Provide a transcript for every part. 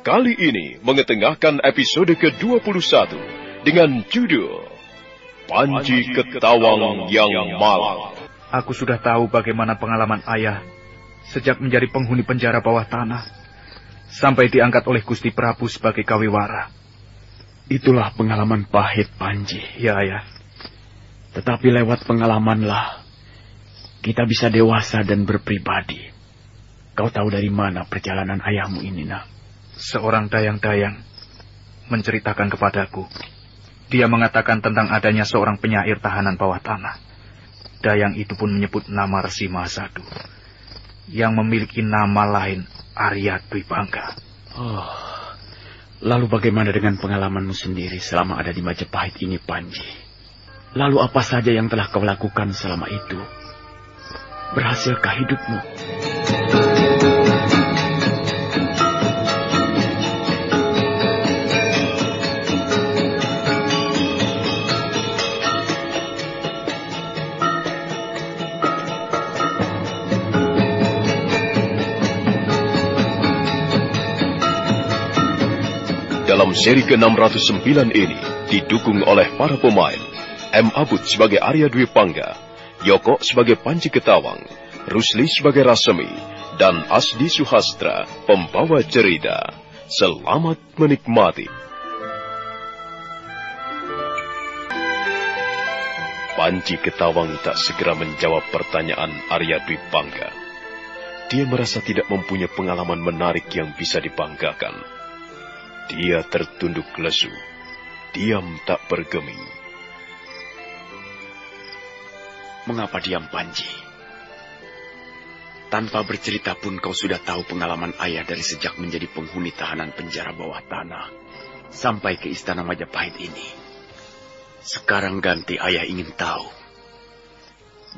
Kali ini mengetengahkan episode ke-21 dengan judul Panji Ketawang yang Malang. Aku sudah tahu bagaimana pengalaman ayah sejak menjadi penghuni penjara bawah tanah sampai diangkat oleh Gusti Prabu sebagai kawiwara. Itulah pengalaman pahit, Panji. Ya, ayah. Tetapi lewat pengalamanlah kita bisa dewasa dan berpribadi. Kau tahu dari mana perjalanan ayahmu ini, nak? Seorang dayang-dayang menceritakan kepadaku. Dia mengatakan tentang adanya seorang penyair tahanan bawah tanah. Dayang itu pun menyebut nama Resi Mahasadu yang memiliki nama lain Arya Dwi Pangga. Oh, lalu bagaimana dengan pengalamanmu sendiri selama ada di Majapahit ini, Panji? Lalu apa saja yang telah kau lakukan selama itu? Berhasilkah hidupmu? Dalam seri ke-609 ini didukung oleh para pemain M. Abud sebagai Arya Dwi Pangga, Yoko sebagai Panji Ketawang, Rusli sebagai Rasemi, dan Asdi Suhastra pembawa cerita. Selamat menikmati. Panji Ketawang tak segera menjawab pertanyaan Arya Dwi Pangga. Dia merasa tidak mempunyai pengalaman menarik yang bisa dibanggakan. Dia tertunduk lesu, diam tak bergeming. Mengapa diam, Panji? Tanpa bercerita pun kau sudah tahu pengalaman ayah dari sejak menjadi penghuni tahanan penjara bawah tanah sampai ke istana Majapahit ini. Sekarang ganti ayah ingin tahu.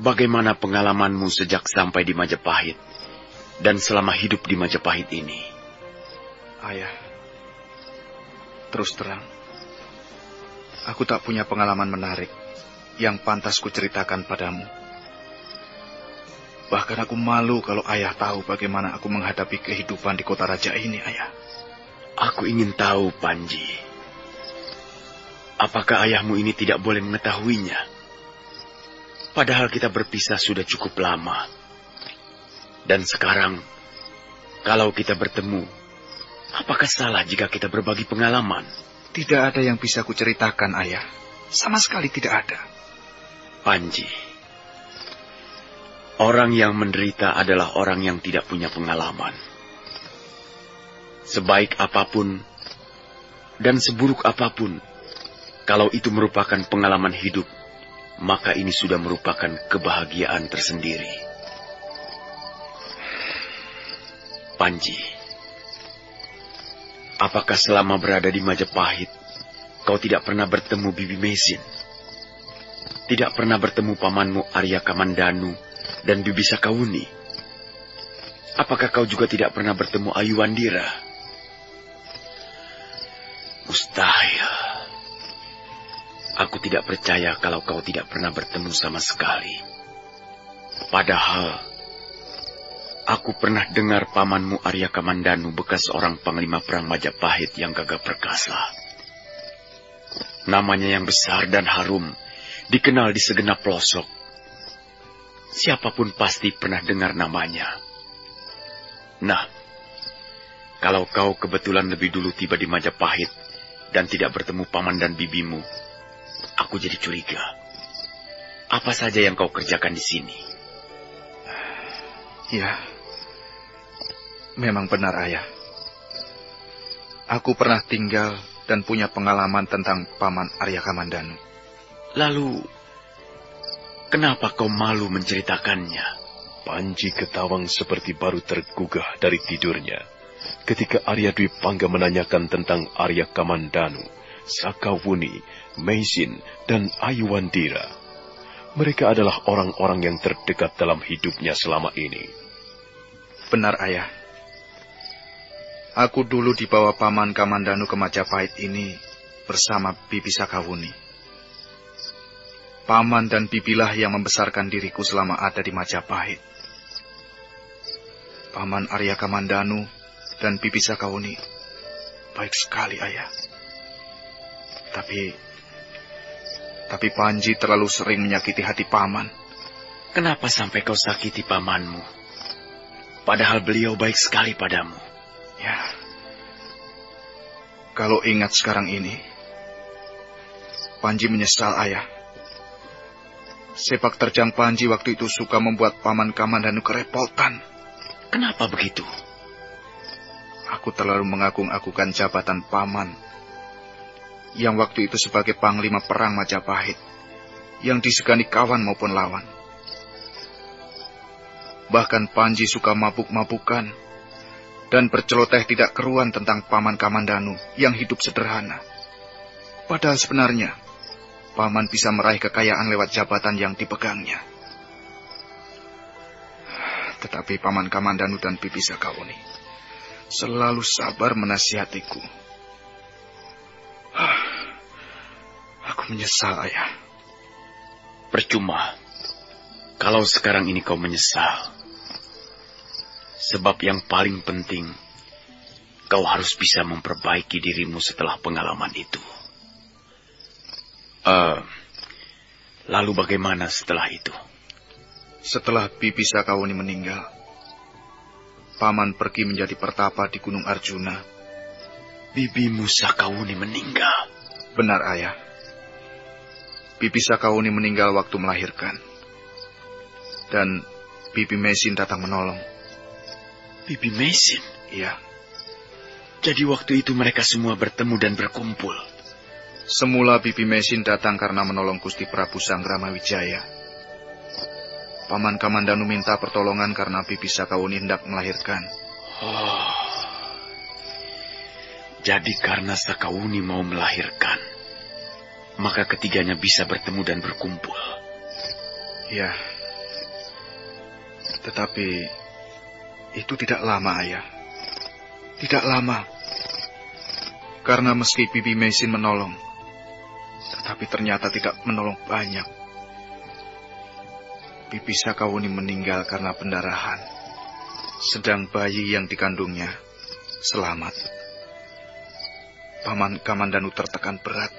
Bagaimana pengalamanmu sejak sampai di Majapahit dan selama hidup di Majapahit ini? Ayah, terus terang, aku tak punya pengalaman menarik yang pantas kuceritakan padamu. Bahkan aku malu kalau ayah tahu bagaimana aku menghadapi kehidupan di kota raja ini, ayah. Aku ingin tahu, Panji. Apakah ayahmu ini tidak boleh mengetahuinya? Padahal kita berpisah sudah cukup lama. Dan sekarang, kalau kita bertemu, apakah salah jika kita berbagi pengalaman? Tidak ada yang bisa kuceritakan, ayah. Sama sekali tidak ada. Panji, orang yang menderita adalah orang yang tidak punya pengalaman. Sebaik apapun dan seburuk apapun, kalau itu merupakan pengalaman hidup, maka ini sudah merupakan kebahagiaan tersendiri. Panji, apakah selama berada di Majapahit, kau tidak pernah bertemu Bibi Mesin? Tidak pernah bertemu pamanmu Arya Kamandanu dan Bibi Sakawuni? Apakah kau juga tidak pernah bertemu Ayu Wandira? Mustahil. Aku tidak percaya kalau kau tidak pernah bertemu sama sekali. Padahal aku pernah dengar pamanmu Arya Kamandanu bekas seorang panglima perang Majapahit yang gagah perkasa. Namanya yang besar dan harum dikenal di segenap pelosok. Siapapun pasti pernah dengar namanya. Nah, kalau kau kebetulan lebih dulu tiba di Majapahit dan tidak bertemu paman dan bibimu, aku jadi curiga. Apa saja yang kau kerjakan di sini? Ya, memang benar, ayah. Aku pernah tinggal dan punya pengalaman tentang paman Arya Kamandanu. Lalu, kenapa kau malu menceritakannya? Panji Ketawang seperti baru tergugah dari tidurnya ketika Arya Dwi Pangga menanyakan tentang Arya Kamandanu, Sakawuni, Mesin, dan Ayu Wandira. Mereka adalah orang-orang yang terdekat dalam hidupnya selama ini. Benar, ayah. Aku dulu dibawa paman Kamandanu ke Majapahit ini bersama Bibi Sakawuni. Paman dan bibilah yang membesarkan diriku selama ada di Majapahit. Paman Arya Kamandanu dan Bibi Sakawuni Baik sekali, Ayah. Tapi Panji terlalu sering menyakiti hati Paman. Kenapa sampai kau sakiti pamanmu? Padahal beliau baik sekali padamu. Ya. Kalau ingat sekarang ini, Panji menyesal, Ayah. Sepak terjang Panji waktu itu suka membuat Paman Kamandanu kerepotan. Kenapa begitu? Aku terlalu mengagung-agungkan jabatan Paman, yang waktu itu sebagai Panglima Perang Majapahit, yang disegani kawan maupun lawan. Bahkan Panji suka mabuk-mabukan dan berceloteh tidak keruan tentang Paman Kamandanu yang hidup sederhana. Padahal sebenarnya, Paman bisa meraih kekayaan lewat jabatan yang dipegangnya. Tetapi Paman Kamandanu dan Pipi Sakauni selalu sabar menasihatiku. Aku menyesal, Ayah. Percuma. Kalau sekarang ini kau menyesal. Sebab yang paling penting, kau harus bisa memperbaiki dirimu setelah pengalaman itu. Lalu bagaimana setelah itu? Setelah Pipi Sakauni meninggal, Paman pergi menjadi pertapa di Gunung Arjuna. Bibimu Sakauni meninggal? Benar, Ayah. Pipi Sakauni meninggal waktu melahirkan. Dan Pipi Mesin datang menolong. Pipi Mesin? Iya. Jadi waktu itu mereka semua bertemu dan berkumpul. Semula Pipi Mesin datang karena menolong Gusti Prabu Sanggramawijaya. Paman Kamandanu minta pertolongan karena Pipi Sakauni hendak melahirkan. Jadi karena Sakauni mau melahirkan, maka ketiganya bisa bertemu dan berkumpul. Ya. Tetapi itu tidak lama, Ayah. Tidak lama. Karena meski Pipi Mesin menolong, tetapi ternyata tidak menolong banyak. Pipi Sakauni meninggal karena pendarahan, sedang bayi yang dikandungnya selamat. Paman Kamandanu tertekan berat,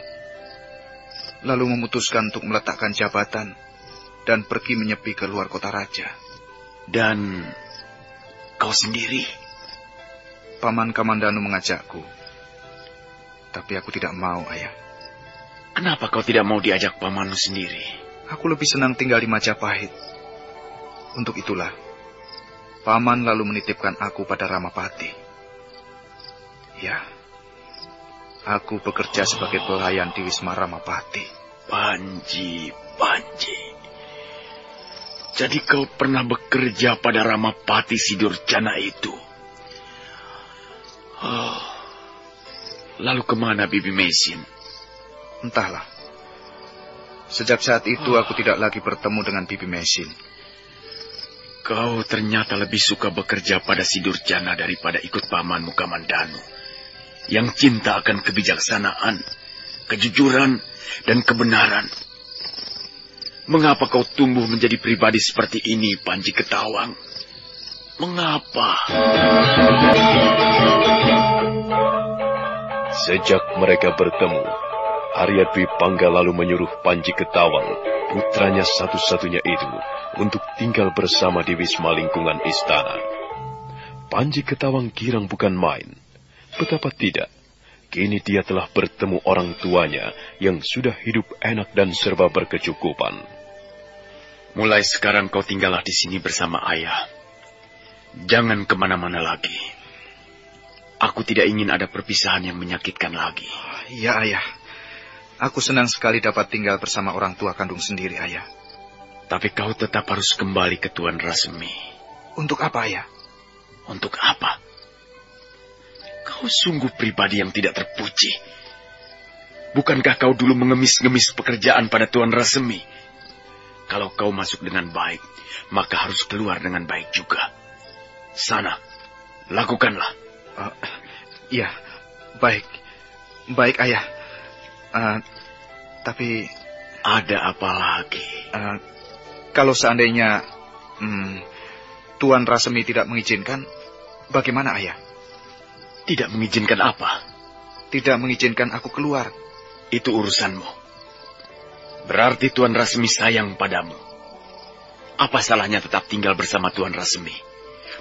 lalu memutuskan untuk meletakkan jabatan dan pergi menyepi ke luar kota raja. Dan kau sendiri? Paman Kamandanu mengajakku, tapi aku tidak mau, Ayah. Kenapa kau tidak mau diajak pamanmu sendiri? Aku lebih senang tinggal di Majapahit. Untuk itulah, Paman lalu menitipkan aku pada Ramapati. Ya, aku bekerja sebagai pelayan di Wisma Ramapati. Panji. Jadi kau pernah bekerja pada Ramapati Sidurjana itu? Lalu kemana Bibi Mesin? Entahlah. Sejak saat itu aku tidak lagi bertemu dengan Bibi Mesin. Kau ternyata lebih suka bekerja pada Sidurjana daripada ikut pamanmu Kamandanu, yang cinta akan kebijaksanaan, kejujuran, dan kebenaran. Mengapa kau tumbuh menjadi pribadi seperti ini, Panji Ketawang? Mengapa? Sejak mereka bertemu, Arya Dwi Pangga lalu menyuruh Panji Ketawang, putranya satu-satunya itu, untuk tinggal bersama di wisma lingkungan istana. Panji Ketawang girang bukan main. Betapa tidak, kini dia telah bertemu orang tuanya yang sudah hidup enak dan serba berkecukupan. Mulai sekarang kau tinggallah di sini bersama ayah. Jangan kemana-mana lagi. Aku tidak ingin ada perpisahan yang menyakitkan lagi. Iya, Ayah. Aku senang sekali dapat tinggal bersama orang tua kandung sendiri, Ayah. Tapi kau tetap harus kembali ke Tuan Rasemi. Untuk apa, Ayah? Untuk apa? Kau sungguh pribadi yang tidak terpuji. Bukankah kau dulu mengemis-ngemis pekerjaan pada Tuan Rasemi? Kalau kau masuk dengan baik, maka harus keluar dengan baik juga. Sana, lakukanlah. Iya, baik. Baik, Ayah. Tapi... Ada apa lagi? Kalau seandainya Tuan Rasemi tidak mengizinkan, bagaimana, Ayah? Tidak mengizinkan apa? tidak mengizinkan aku keluar. Itu urusanmu. Berarti Tuan Rasmi sayang padamu. Apa salahnya tetap tinggal bersama Tuan Rasmi?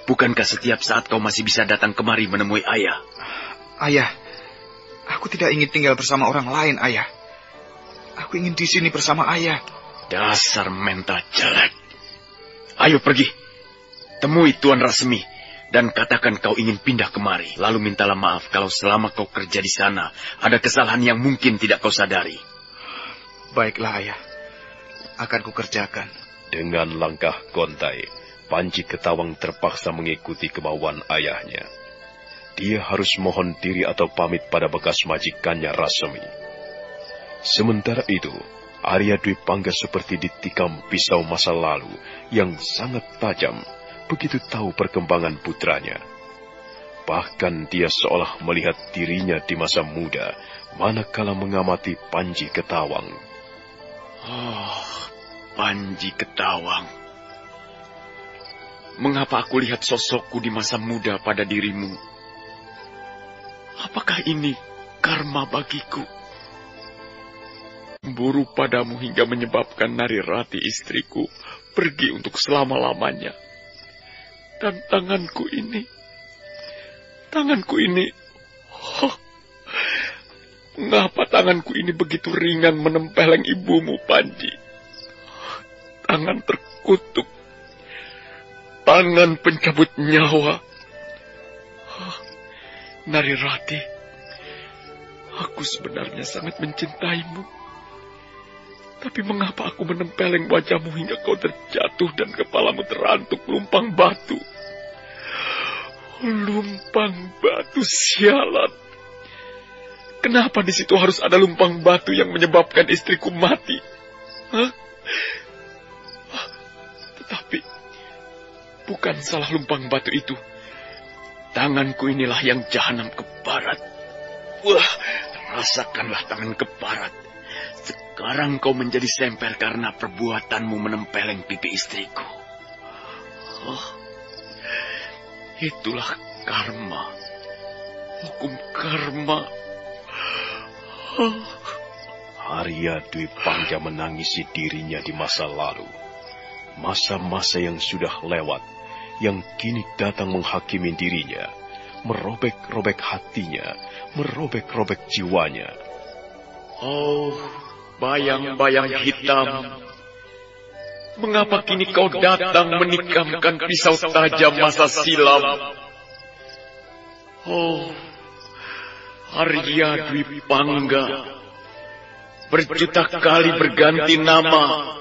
Bukankah setiap saat kau masih bisa datang kemari menemui ayah? Ayah, aku tidak ingin tinggal bersama orang lain, ayah. Aku ingin di sini bersama ayah. Dasar mental jelek. Ayo pergi. Temui Tuan Rasmi dan katakan kau ingin pindah kemari. Lalu mintalah maaf kalau selama kau kerja di sana ada kesalahan yang mungkin tidak kau sadari. Baiklah, ayah. Akan kukerjakan. Dengan langkah gontai, Panji Ketawang terpaksa mengikuti kemauan ayahnya. Dia harus mohon diri atau pamit pada bekas majikannya Rasmi. Sementara itu, Arya Dwi Pangga seperti ditikam pisau masa lalu yang sangat tajam begitu tahu perkembangan putranya. Bahkan dia seolah melihat dirinya di masa muda manakala mengamati Panji Ketawang. Oh, Panji Ketawang. Mengapa aku lihat sosokku di masa muda pada dirimu? Apakah ini karma bagiku? Cemburu padamu hingga menyebabkan Narirati istriku pergi untuk selama-lamanya. Dan tanganku ini, mengapa tanganku ini begitu ringan menempeleng ibumu, Panji? Tangan terkutuk, tangan pencabut nyawa. Narirati, aku sebenarnya sangat mencintaimu. Tapi mengapa aku menempeleng wajahmu hingga kau terjatuh dan kepalamu terantuk lumpang batu? Lumpang batu, sialan. Kenapa di situ harus ada lumpang batu yang menyebabkan istriku mati? Hah? Tetapi bukan salah lumpang batu itu. Tanganku inilah yang jahanam keparat. Wah, rasakanlah tangan keparat. Sekarang kau menjadi semper karena perbuatanmu menempeleng pipi istriku. Oh, itulah karma. Hukum karma. Oh. Arya Dwi Pangga menangisi dirinya di masa lalu. Masa-masa yang sudah lewat, yang kini datang menghakimi dirinya, merobek-robek hatinya, merobek-robek jiwanya. Oh, bayang-bayang hitam. Mengapa kini kau datang menikamkan pisau tajam masa silam? Oh, Arya Dwi Pangga. Berjuta kali berganti nama,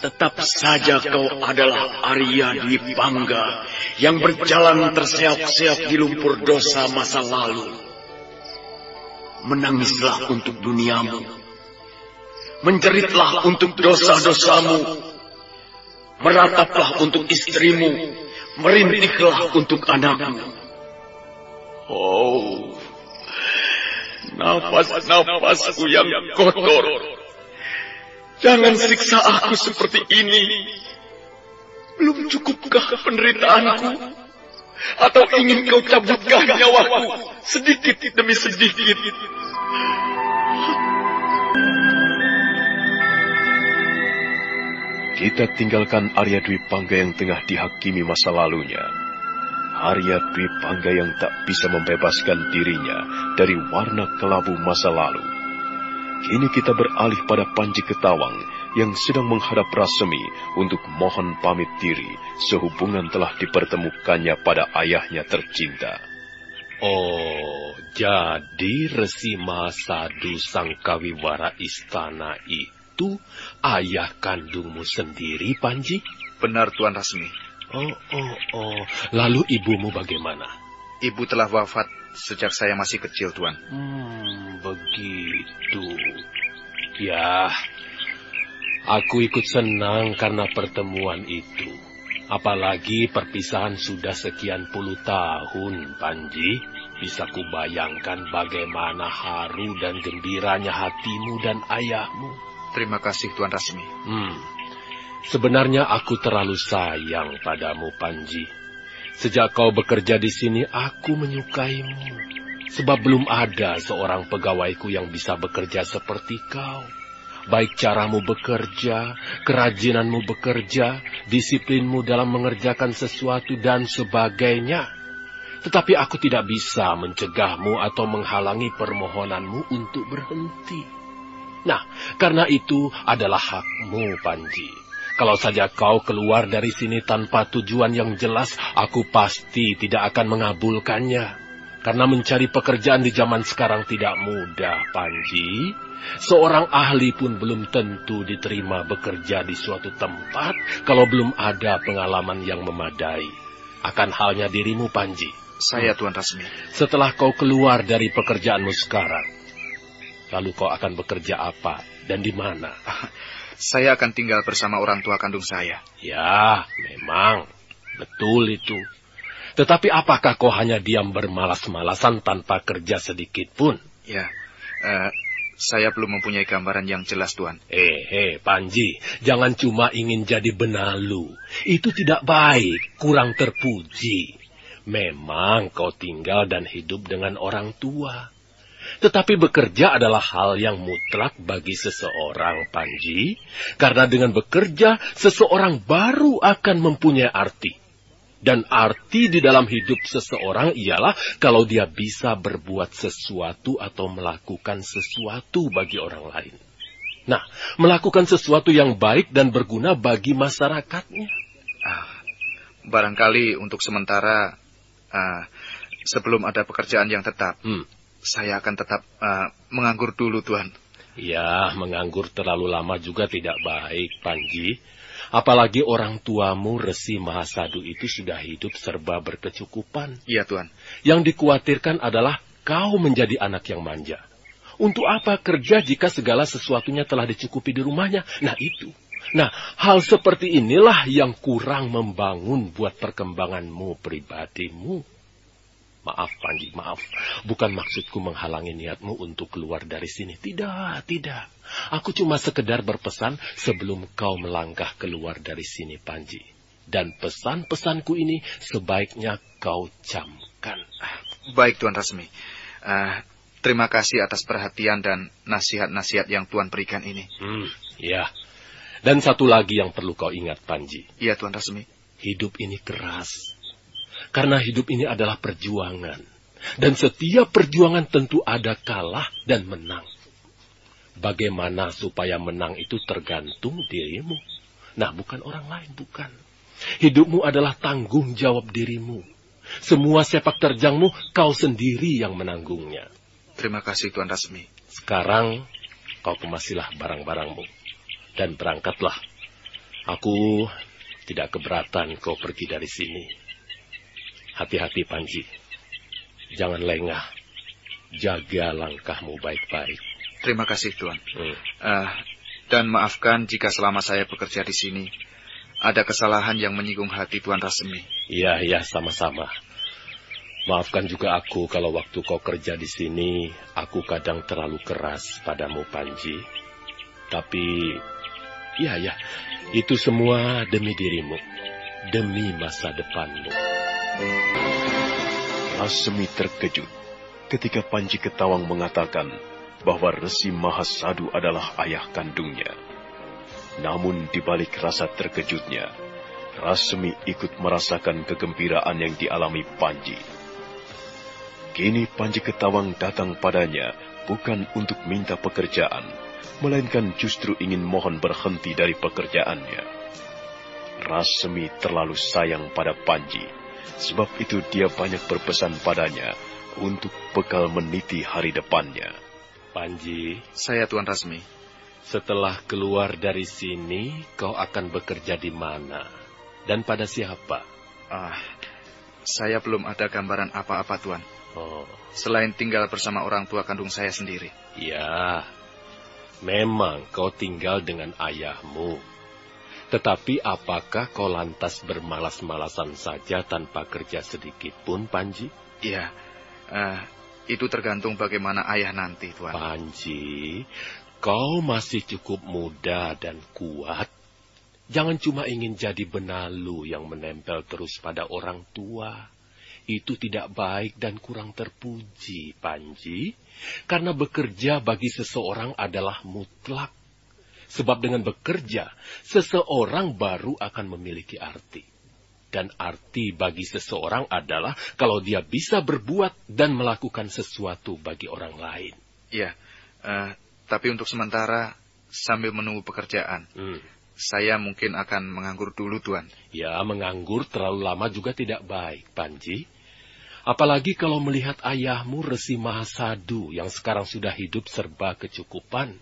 tetap saja kau adalah Arya Dwi Pangga yang berjalan terseok-seok di lumpur dosa masa lalu. Menangislah untuk duniamu, menjeritlah untuk dosa-dosamu, merataplah untuk istrimu, merintihlah untuk anakmu. Oh, nafas-nafasku yang kotor, jangan siksa aku seperti ini. Belum cukupkah penderitaanku? Atau ingin kau cabutkan nyawaku sedikit demi sedikit? Kita tinggalkan Arya Dwi Pangga yang tengah dihakimi masa lalunya. Arya Dwi Pangga yang tak bisa membebaskan dirinya dari warna kelabu masa lalu. Kini kita beralih pada Panji Ketawang yang sedang menghadap Rasmi untuk mohon pamit diri sehubungan telah dipertemukannya pada ayahnya tercinta. Oh, jadi Resi Mahasadu sang kawiwara istana itu ayah kandungmu sendiri, Panji? Benar, Tuan Rasmi. Oh. Lalu ibumu bagaimana? Ibu telah wafat sejak saya masih kecil, Tuan. Begitu. Ya, aku ikut senang karena pertemuan itu. Apalagi perpisahan sudah sekian puluh tahun, Panji. Bisa kubayangkan bagaimana haru dan gembiranya hatimu dan ayahmu. Terima kasih, Tuan Rasmi. Sebenarnya aku terlalu sayang padamu, Panji. Sejak kau bekerja di sini, aku menyukaimu. Sebab belum ada seorang pegawaiku yang bisa bekerja seperti kau. Baik caramu bekerja, kerajinanmu bekerja, disiplinmu dalam mengerjakan sesuatu dan sebagainya. Tetapi aku tidak bisa mencegahmu atau menghalangi permohonanmu untuk berhenti. Nah, karena itu adalah hakmu, Panji. Kalau saja kau keluar dari sini tanpa tujuan yang jelas, aku pasti tidak akan mengabulkannya. Karena mencari pekerjaan di zaman sekarang tidak mudah, Panji. Seorang ahli pun belum tentu diterima bekerja di suatu tempat kalau belum ada pengalaman yang memadai. Akan halnya dirimu, Panji. Saya, Tuan Rasmi. Setelah kau keluar dari pekerjaanmu sekarang, lalu kau akan bekerja apa dan di mana? Saya akan tinggal bersama orang tua kandung saya. Ya, memang. Betul itu. Tetapi apakah kau hanya diam bermalas-malasan tanpa kerja sedikit pun? Ya, saya belum mempunyai gambaran yang jelas, Tuan. Panji, jangan cuma ingin jadi benalu. Itu tidak baik, kurang terpuji. Memang kau tinggal dan hidup dengan orang tua. Tetapi bekerja adalah hal yang mutlak bagi seseorang, Panji. Karena dengan bekerja, seseorang baru akan mempunyai arti. Dan arti di dalam hidup seseorang ialah kalau dia bisa berbuat sesuatu atau melakukan sesuatu bagi orang lain. Nah, melakukan sesuatu yang baik dan berguna bagi masyarakatnya. Barangkali untuk sementara, sebelum ada pekerjaan yang tetap, saya akan tetap menganggur dulu, Tuan. Ya, menganggur terlalu lama juga tidak baik, Panji. Apalagi orang tuamu Resi Mahasadu itu sudah hidup serba berkecukupan. Iya, Tuan. Yang dikhawatirkan adalah kau menjadi anak yang manja. Untuk apa kerja jika segala sesuatunya telah dicukupi di rumahnya? Nah, itu. Nah, hal seperti inilah yang kurang membangun buat perkembanganmu pribadimu. Maaf, Panji, maaf. Bukan maksudku menghalangi niatmu untuk keluar dari sini. Tidak, tidak. Aku cuma sekedar berpesan sebelum kau melangkah keluar dari sini, Panji. Dan pesan-pesanku ini sebaiknya kau camkan. Baik, Tuan Rasmi. Terima kasih atas perhatian dan nasihat-nasihat yang Tuan berikan ini. Ya. Dan satu lagi yang perlu kau ingat, Panji. Iya, Tuan Rasmi. Hidup ini keras. Karena hidup ini adalah perjuangan. Dan setiap perjuangan tentu ada kalah dan menang. Bagaimana supaya menang itu tergantung dirimu. Nah, bukan orang lain, bukan. Hidupmu adalah tanggung jawab dirimu. Semua sepak terjangmu kau sendiri yang menanggungnya. Terima kasih, Tuan Rasmi. Sekarang kau kemasilah barang-barangmu. Dan berangkatlah. Aku tidak keberatan kau pergi dari sini. Hati-hati, Panji. Jangan lengah. Jaga langkahmu baik-baik. Terima kasih, Tuan. Dan maafkan jika selama saya bekerja di sini, ada kesalahan yang menyinggung hati Tuan Rasmi. Iya, sama-sama. Maafkan juga aku kalau waktu kau kerja di sini, aku kadang terlalu keras padamu, Panji. Tapi, ya, itu semua demi dirimu. Demi masa depanmu. Rasmi terkejut ketika Panji Ketawang mengatakan bahwa Resi Mahasadu adalah ayah kandungnya. Namun di balik rasa terkejutnya, Rasmi ikut merasakan kegembiraan yang dialami Panji. Kini Panji Ketawang datang padanya bukan untuk minta pekerjaan, melainkan justru ingin mohon berhenti dari pekerjaannya. Rasmi terlalu sayang pada Panji. Sebab itu dia banyak berpesan padanya untuk bekal meniti hari depannya. Panji. Saya, Tuan Rasmi. Setelah keluar dari sini, kau akan bekerja di mana? Dan pada siapa? Saya belum ada gambaran apa-apa, Tuan. Selain tinggal bersama orang tua kandung saya sendiri. Ya, memang kau tinggal dengan ayahmu. Tetapi apakah kau lantas bermalas-malasan saja tanpa kerja sedikit pun, Panji? Iya, itu tergantung bagaimana ayah nanti, Tuan. Panji, kau masih cukup muda dan kuat. Jangan cuma ingin jadi benalu yang menempel terus pada orang tua. itu tidak baik dan kurang terpuji, Panji. Karena bekerja bagi seseorang adalah mutlak. Sebab dengan bekerja, seseorang baru akan memiliki arti. Dan arti bagi seseorang adalah kalau dia bisa berbuat dan melakukan sesuatu bagi orang lain. Iya, tapi untuk sementara sambil menunggu pekerjaan, saya mungkin akan menganggur dulu, Tuan. Ya, menganggur terlalu lama juga tidak baik, Panji. Apalagi kalau melihat ayahmu Resi Mahasadu yang sekarang sudah hidup serba kecukupan.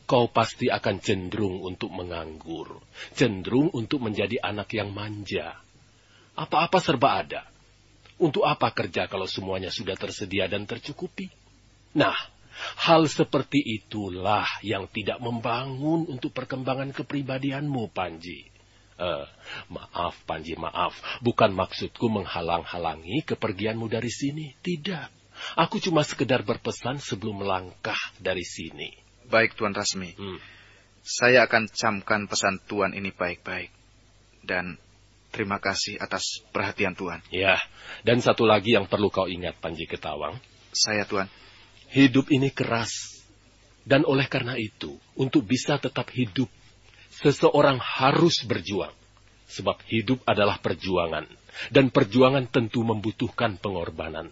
Kau pasti akan cenderung untuk menganggur. Cenderung untuk menjadi anak yang manja. Apa-apa serba ada. Untuk apa kerja kalau semuanya sudah tersedia dan tercukupi? Nah, hal seperti itulah yang tidak membangun untuk perkembangan kepribadianmu, Panji. Maaf, Panji, maaf. Bukan maksudku menghalang-halangi kepergianmu dari sini. Tidak. Aku cuma sekedar berpesan sebelum melangkah dari sini. Baik, Tuan Rasmi. Saya akan camkan pesan Tuan ini baik-baik. Dan terima kasih atas perhatian Tuan. Ya, dan satu lagi yang perlu kau ingat, Panji Ketawang. Saya, Tuan. Hidup ini keras. Dan oleh karena itu, untuk bisa tetap hidup, seseorang harus berjuang. Sebab hidup adalah perjuangan. Dan perjuangan tentu membutuhkan pengorbanan.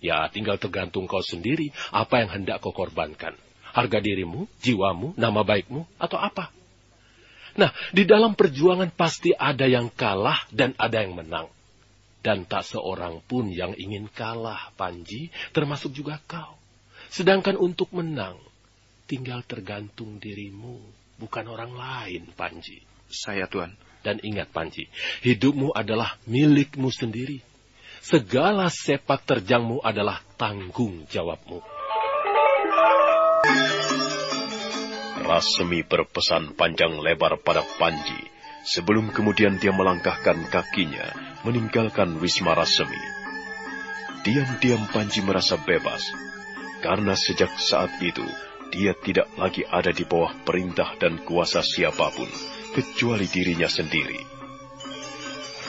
Ya, tinggal tergantung kau sendiri apa yang hendak kau korbankan. Harga dirimu, jiwamu, nama baikmu, atau apa? Nah, di dalam perjuangan pasti ada yang kalah dan ada yang menang. Dan tak seorang pun yang ingin kalah, Panji, termasuk juga kau. Sedangkan untuk menang, tinggal tergantung dirimu, bukan orang lain, Panji. Saya, Tuan. Dan ingat, Panji, hidupmu adalah milikmu sendiri. Segala sepak terjangmu adalah tanggung jawabmu. Rasmi berpesan panjang lebar pada Panji, sebelum kemudian dia melangkahkan kakinya, meninggalkan Wisma Rasmi. Diam-diam Panji merasa bebas, karena sejak saat itu, dia tidak lagi ada di bawah perintah dan kuasa siapapun, kecuali dirinya sendiri.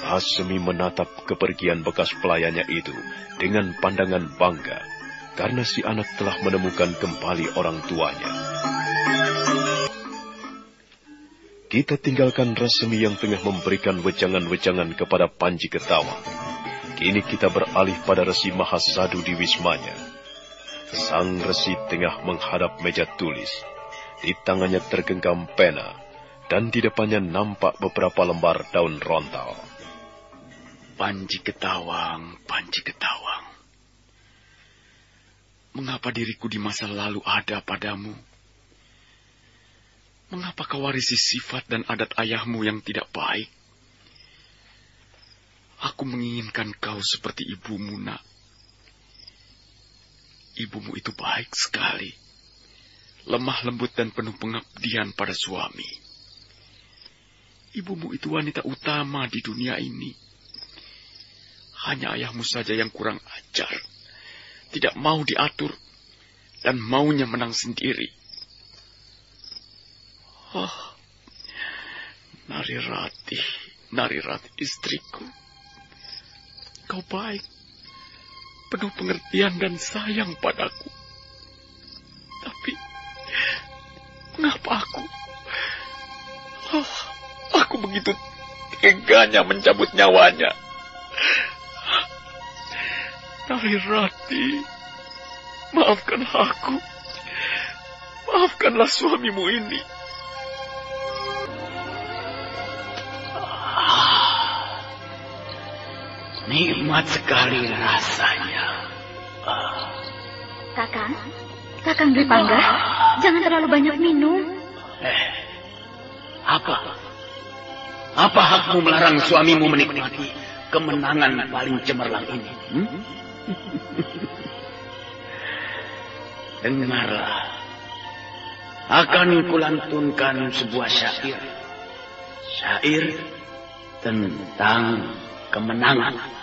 Rasmi menatap kepergian bekas pelayannya itu dengan pandangan bangga, karena si anak telah menemukan kembali orang tuanya. Kita tinggalkan Rasmi yang tengah memberikan wejangan-wejangan kepada Panji Ketawang. Kini kita beralih pada Resi Mahasadu di wismanya. Sang Resi tengah menghadap meja tulis. Di tangannya tergenggam pena, dan di depannya nampak beberapa lembar daun rontal. Panji Ketawang, Panji Ketawang. Mengapa diriku di masa lalu ada padamu? Mengapa kau warisi sifat dan adat ayahmu yang tidak baik? Aku menginginkan kau seperti ibumu, nak. Ibumu itu baik sekali. Lemah lembut dan penuh pengabdian pada suami. Ibumu itu wanita utama di dunia ini. Hanya ayahmu saja yang kurang ajar. Tidak mau diatur. Dan maunya menang sendiri. Oh, Narirati istriku. Kau baik, penuh pengertian dan sayang padaku. Tapi, mengapa aku begitu teganya mencabut nyawanya? Narirati, maafkan aku. Maafkanlah suamimu ini. Nikmat sekali rasanya. Kakang Dwi Pangga, jangan terlalu banyak minum. Apa hakmu melarang suamimu menikmati kemenangan paling cemerlang ini? Dengarlah, akan kulantunkan sebuah syair. Syair tentang kemenangan.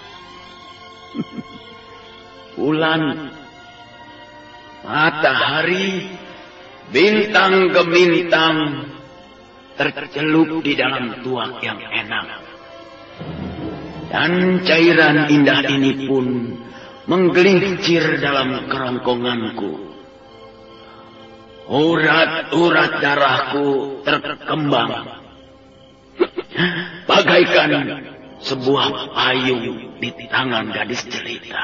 Bulan, matahari, bintang gemintang tercelup di dalam tuak yang enak. Dan cairan indah ini pun menggelincir dalam kerongkonganku. Urat-urat darahku terkembang bagaikan sebuah payung di tangan gadis jelita.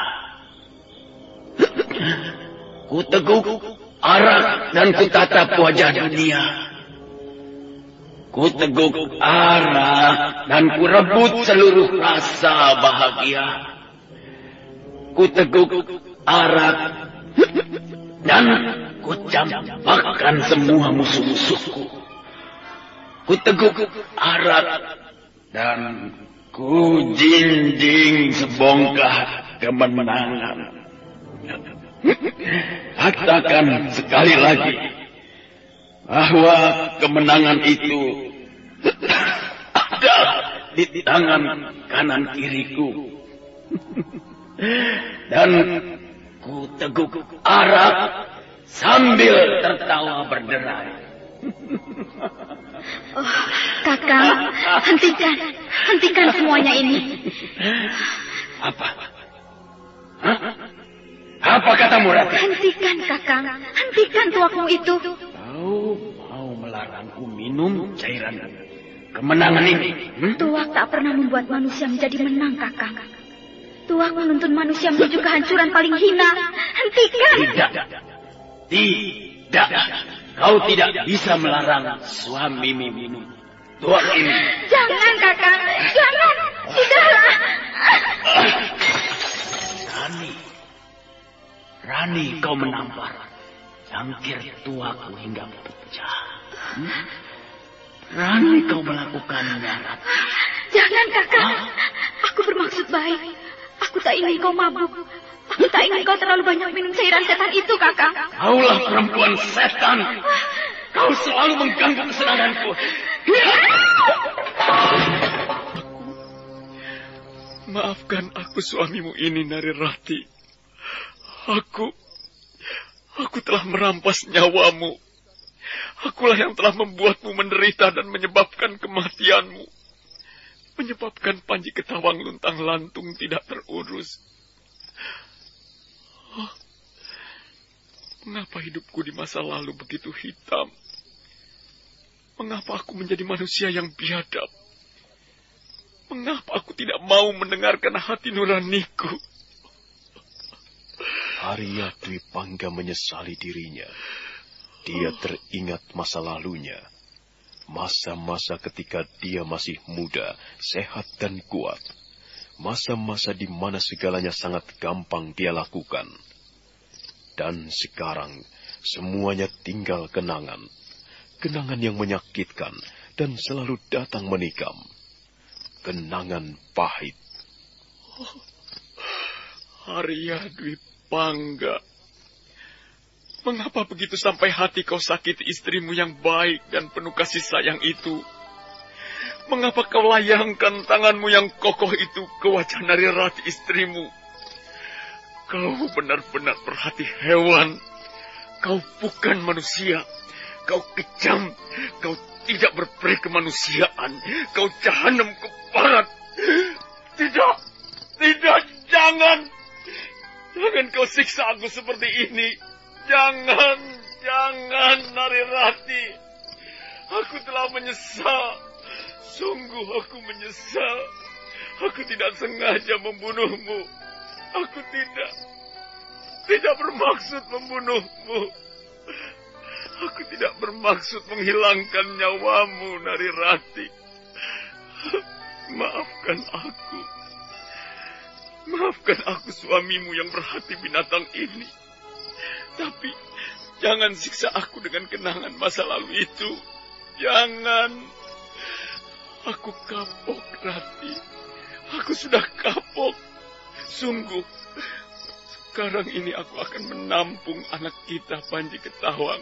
Ku teguk arak dan ku tatap wajah dunia. Ku teguk arak dan ku rebut seluruh rasa bahagia. Ku teguk arak dan ku campakkan semua musuh-musuhku. Ku teguk arak dan ku jinjing sebongkah kemenangan. Katakan sekali lagi bahwa kemenangan itu ada di tangan kanan kiriku. Dan ku teguk arak sambil tertawa berderai. Oh, Kakang, hentikan semuanya ini. Apa? Hah? Apa katamu, Rati? Hentikan, Kakang. Hentikan tuakmu itu. Kau mau melarangku minum cairan kemenangan ini? Tuak tak pernah membuat manusia menjadi menang, Kakang. Tuak menuntun manusia menuju kehancuran paling hina. Hentikan. Tidak. Kau tidak bisa melarang suamimu minum tuak ini. Jangan, Kakang. Jangan. Sudahlah. Rani kau menampar cangkir tuaku hingga pecah. Rani kau melakukannya, Rati. Jangan, Kakang. Aku bermaksud baik. Aku tak ingin kau mabuk. Aku tak ingin kau terlalu banyak minum cairan setan itu, Kakang. Kaulah perempuan setan. Kau selalu mengganggu kesenanganku. Maafkan aku suamimu ini, Narirati. Aku telah merampas nyawamu. Akulah yang telah membuatmu menderita dan menyebabkan kematianmu. Menyebabkan Panji Ketawang luntang lantung tidak terurus. Oh, mengapa hidupku di masa lalu begitu hitam? Mengapa aku menjadi manusia yang biadab? Mengapa aku tidak mau mendengarkan hati nuraniku? Arya Dwi Pangga menyesali dirinya. Dia teringat masa lalunya. Masa-masa ketika dia masih muda, sehat dan kuat. Masa-masa di mana segalanya sangat gampang dia lakukan. Dan sekarang semuanya tinggal kenangan. Kenangan yang menyakitkan dan selalu datang menikam. Kenangan pahit. Arya Dwi Pangga, mengapa begitu sampai hati kau sakiti istrimu yang baik dan penuh kasih sayang itu? Mengapa kau layangkan tanganmu yang kokoh itu ke wajah Narirati istrimu? Kau benar-benar berhati hewan. Kau bukan manusia. Kau kejam. Kau tidak berperi kemanusiaan. Kau jahanam keparat. Tidak, jangan. Jangan kau siksa aku seperti ini. Jangan, Narirati. Aku telah menyesal. Sungguh aku menyesal. Aku tidak sengaja membunuhmu. Aku tidak bermaksud membunuhmu. Aku tidak bermaksud menghilangkan nyawamu, Narirati. Maafkan aku. Maafkan aku suamimu yang berhati binatang ini. Tapi jangan siksa aku dengan kenangan masa lalu itu. Jangan. Aku kapok, Rati. Aku sudah kapok. Sungguh. Sekarang ini aku akan menampung anak kita, Panji Ketawang.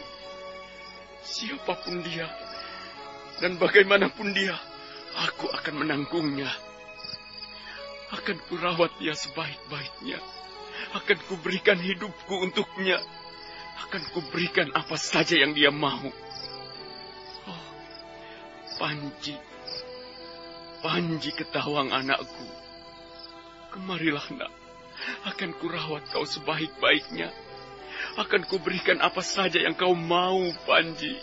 Siapapun dia dan bagaimanapun dia, aku akan menanggungnya. Akan kurawat dia sebaik-baiknya. Akan kuberikan hidupku untuknya. Akan kuberikan apa saja yang dia mau. Oh, Panji Ketawang anakku. Kemarilah, nak. Akan kurawat kau sebaik-baiknya. Akan kuberikan apa saja yang kau mau, Panji.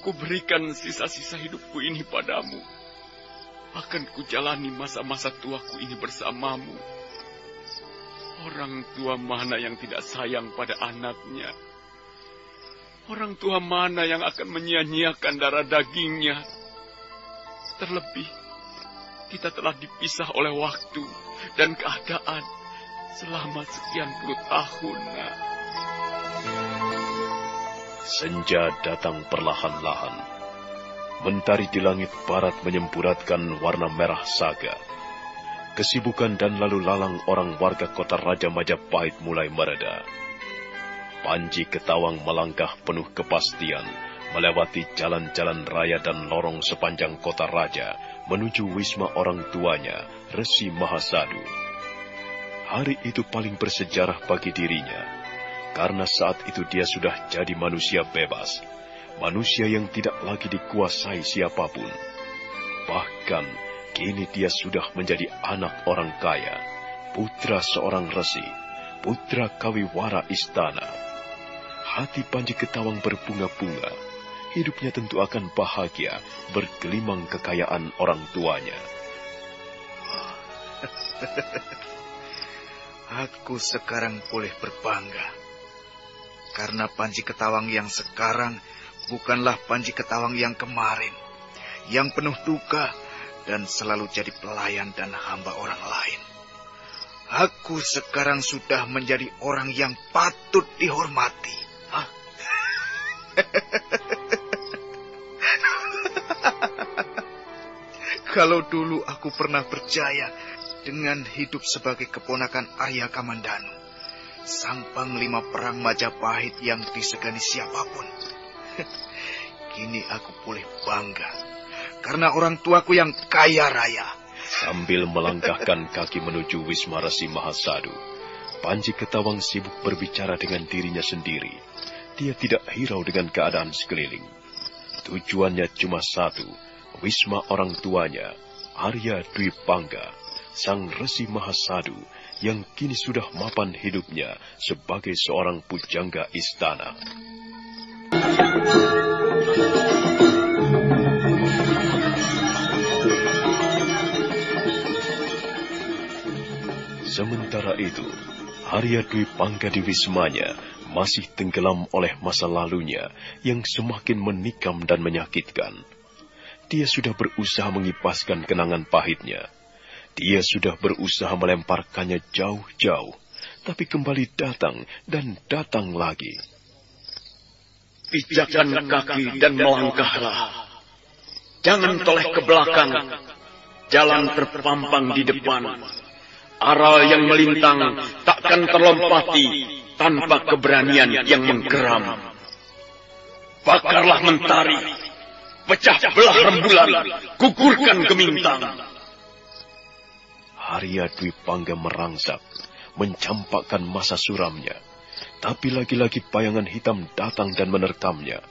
Kuberikan sisa-sisa hidupku ini padamu. Akan kujalani masa-masa tuaku ini bersamamu. Orang tua mana yang tidak sayang pada anaknya? Orang tua mana yang akan menyia-nyiakan darah dagingnya? Terlebih, kita telah dipisah oleh waktu dan keadaan selama sekian puluh tahun, nak. Senja datang perlahan-lahan. Mentari di langit barat menyemburatkan warna merah saga. Kesibukan dan lalu lalang orang warga kota Raja Majapahit mulai mereda. Panji Ketawang melangkah penuh kepastian, melewati jalan-jalan raya dan lorong sepanjang kota Raja, menuju wisma orang tuanya, Resi Mahasadu. Hari itu paling bersejarah bagi dirinya, karena saat itu dia sudah jadi manusia bebas, manusia yang tidak lagi dikuasai siapapun. Bahkan, kini dia sudah menjadi anak orang kaya, putra seorang resi, putra kawiwara istana. Hati Panji Ketawang berbunga-bunga. Hidupnya tentu akan bahagia bergelimang kekayaan orang tuanya. Aku sekarang boleh berbangga. Karena Panji Ketawang yang sekarang bukanlah Panji Ketawang yang kemarin, yang penuh duka dan selalu jadi pelayan dan hamba orang lain. Aku sekarang sudah menjadi orang yang patut dihormati. Kalau dulu aku pernah berjaya dengan hidup sebagai keponakan Arya Kamandanu, sang panglima perang Majapahit yang disegani siapapun, kini aku boleh bangga karena orang tuaku yang kaya raya. Sambil melangkahkan kaki menuju wisma Resi Mahasadu, Panji Ketawang sibuk berbicara dengan dirinya sendiri. Dia tidak hirau dengan keadaan sekeliling. Tujuannya cuma satu, wisma orang tuanya, Arya Dwi Pangga, sang Resi Mahasadu yang kini sudah mapan hidupnya sebagai seorang pujangga istana. Sementara itu, Arya Dwi Pangga di wismanya masih tenggelam oleh masa lalunya yang semakin menikam dan menyakitkan. Dia sudah berusaha mengipaskan kenangan pahitnya. Dia sudah berusaha melemparkannya jauh-jauh, tapi kembali datang dan datang lagi. Pijakan kaki dan melangkahlah. Jangan toleh ke belakang. Jalan terpampang di depan. Aral yang melintang takkan terlompati tanpa keberanian yang menggeram. Bakarlah mentari, pecah belah rembulan, gugurkan gemintang. Arya Dwi Pangga merangsak, mencampakkan masa suramnya. Tapi lagi-lagi bayangan hitam datang dan menerkamnya.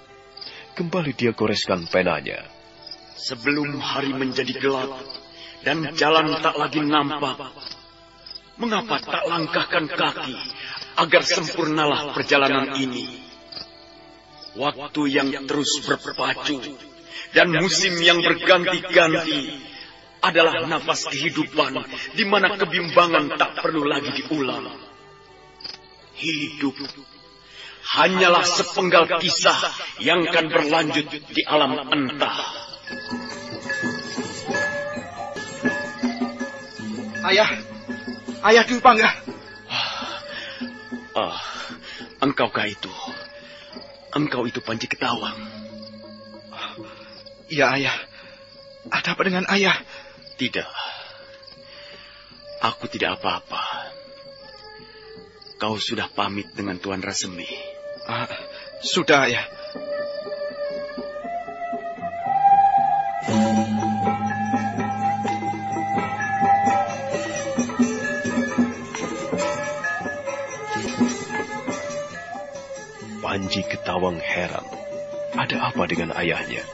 Kembali dia goreskan penanya. Sebelum hari menjadi gelap dan jalan tak lagi nampak, mengapa tak langkahkan kaki agar sempurnalah perjalanan ini? Waktu yang terus berpacu dan musim yang berganti-ganti adalah nafas kehidupan di mana kebimbangan tak perlu lagi diulang. Hidup hanyalah sepenggal kisah yang akan berlanjut di alam entah. Ayah Dwi Pangga. Engkaukah itu? Engkau itu Panji Ketawang. Ya, Ayah. Ada apa dengan Ayah? Tidak. Aku tidak apa-apa. Kau sudah pamit dengan Tuan Rasemi. Sudah, Ayah. Panji Ketawang heran, ada apa dengan ayahnya?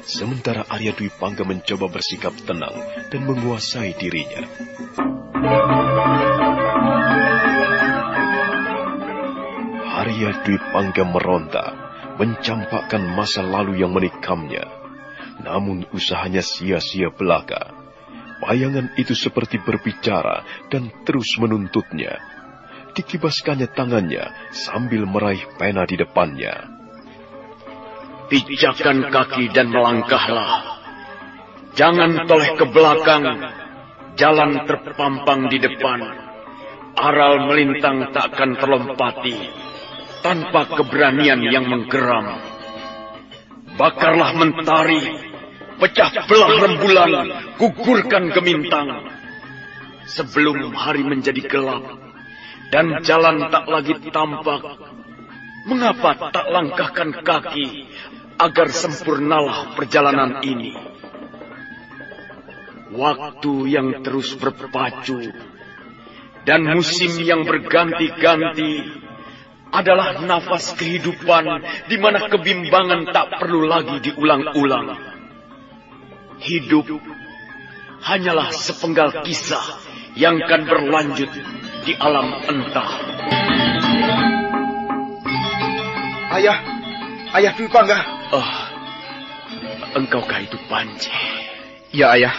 Sementara Arya Dwi Pangga mencoba bersikap tenang dan menguasai dirinya. Arya Dwi Pangga meronta, mencampakkan masa lalu yang menikamnya. Namun usahanya sia-sia belaka. Bayangan itu seperti berbicara dan terus menuntutnya. Dikibaskannya tangannya sambil meraih pena di depannya. Pijakkan kaki dan melangkahlah. Jangan toleh ke belakang. Jalan terpampang di depan. Aral melintang tak akan terlompati tanpa keberanian yang menggeram. Bakarlah mentari, pecah belah rembulan, gugurkan gemintang. Sebelum hari menjadi gelap dan jalan tak lagi tampak, mengapa tak langkahkan kaki agar sempurnalah perjalanan ini? Waktu yang terus berpacu dan musim yang berganti-ganti adalah nafas kehidupan di mana kebimbangan tak perlu lagi diulang-ulang. Hidup hanyalah sepenggal kisah yang akan berlanjut di alam entah. Ayah Dwi Pangga. Oh, engkaukah itu Panji? Ya, Ayah.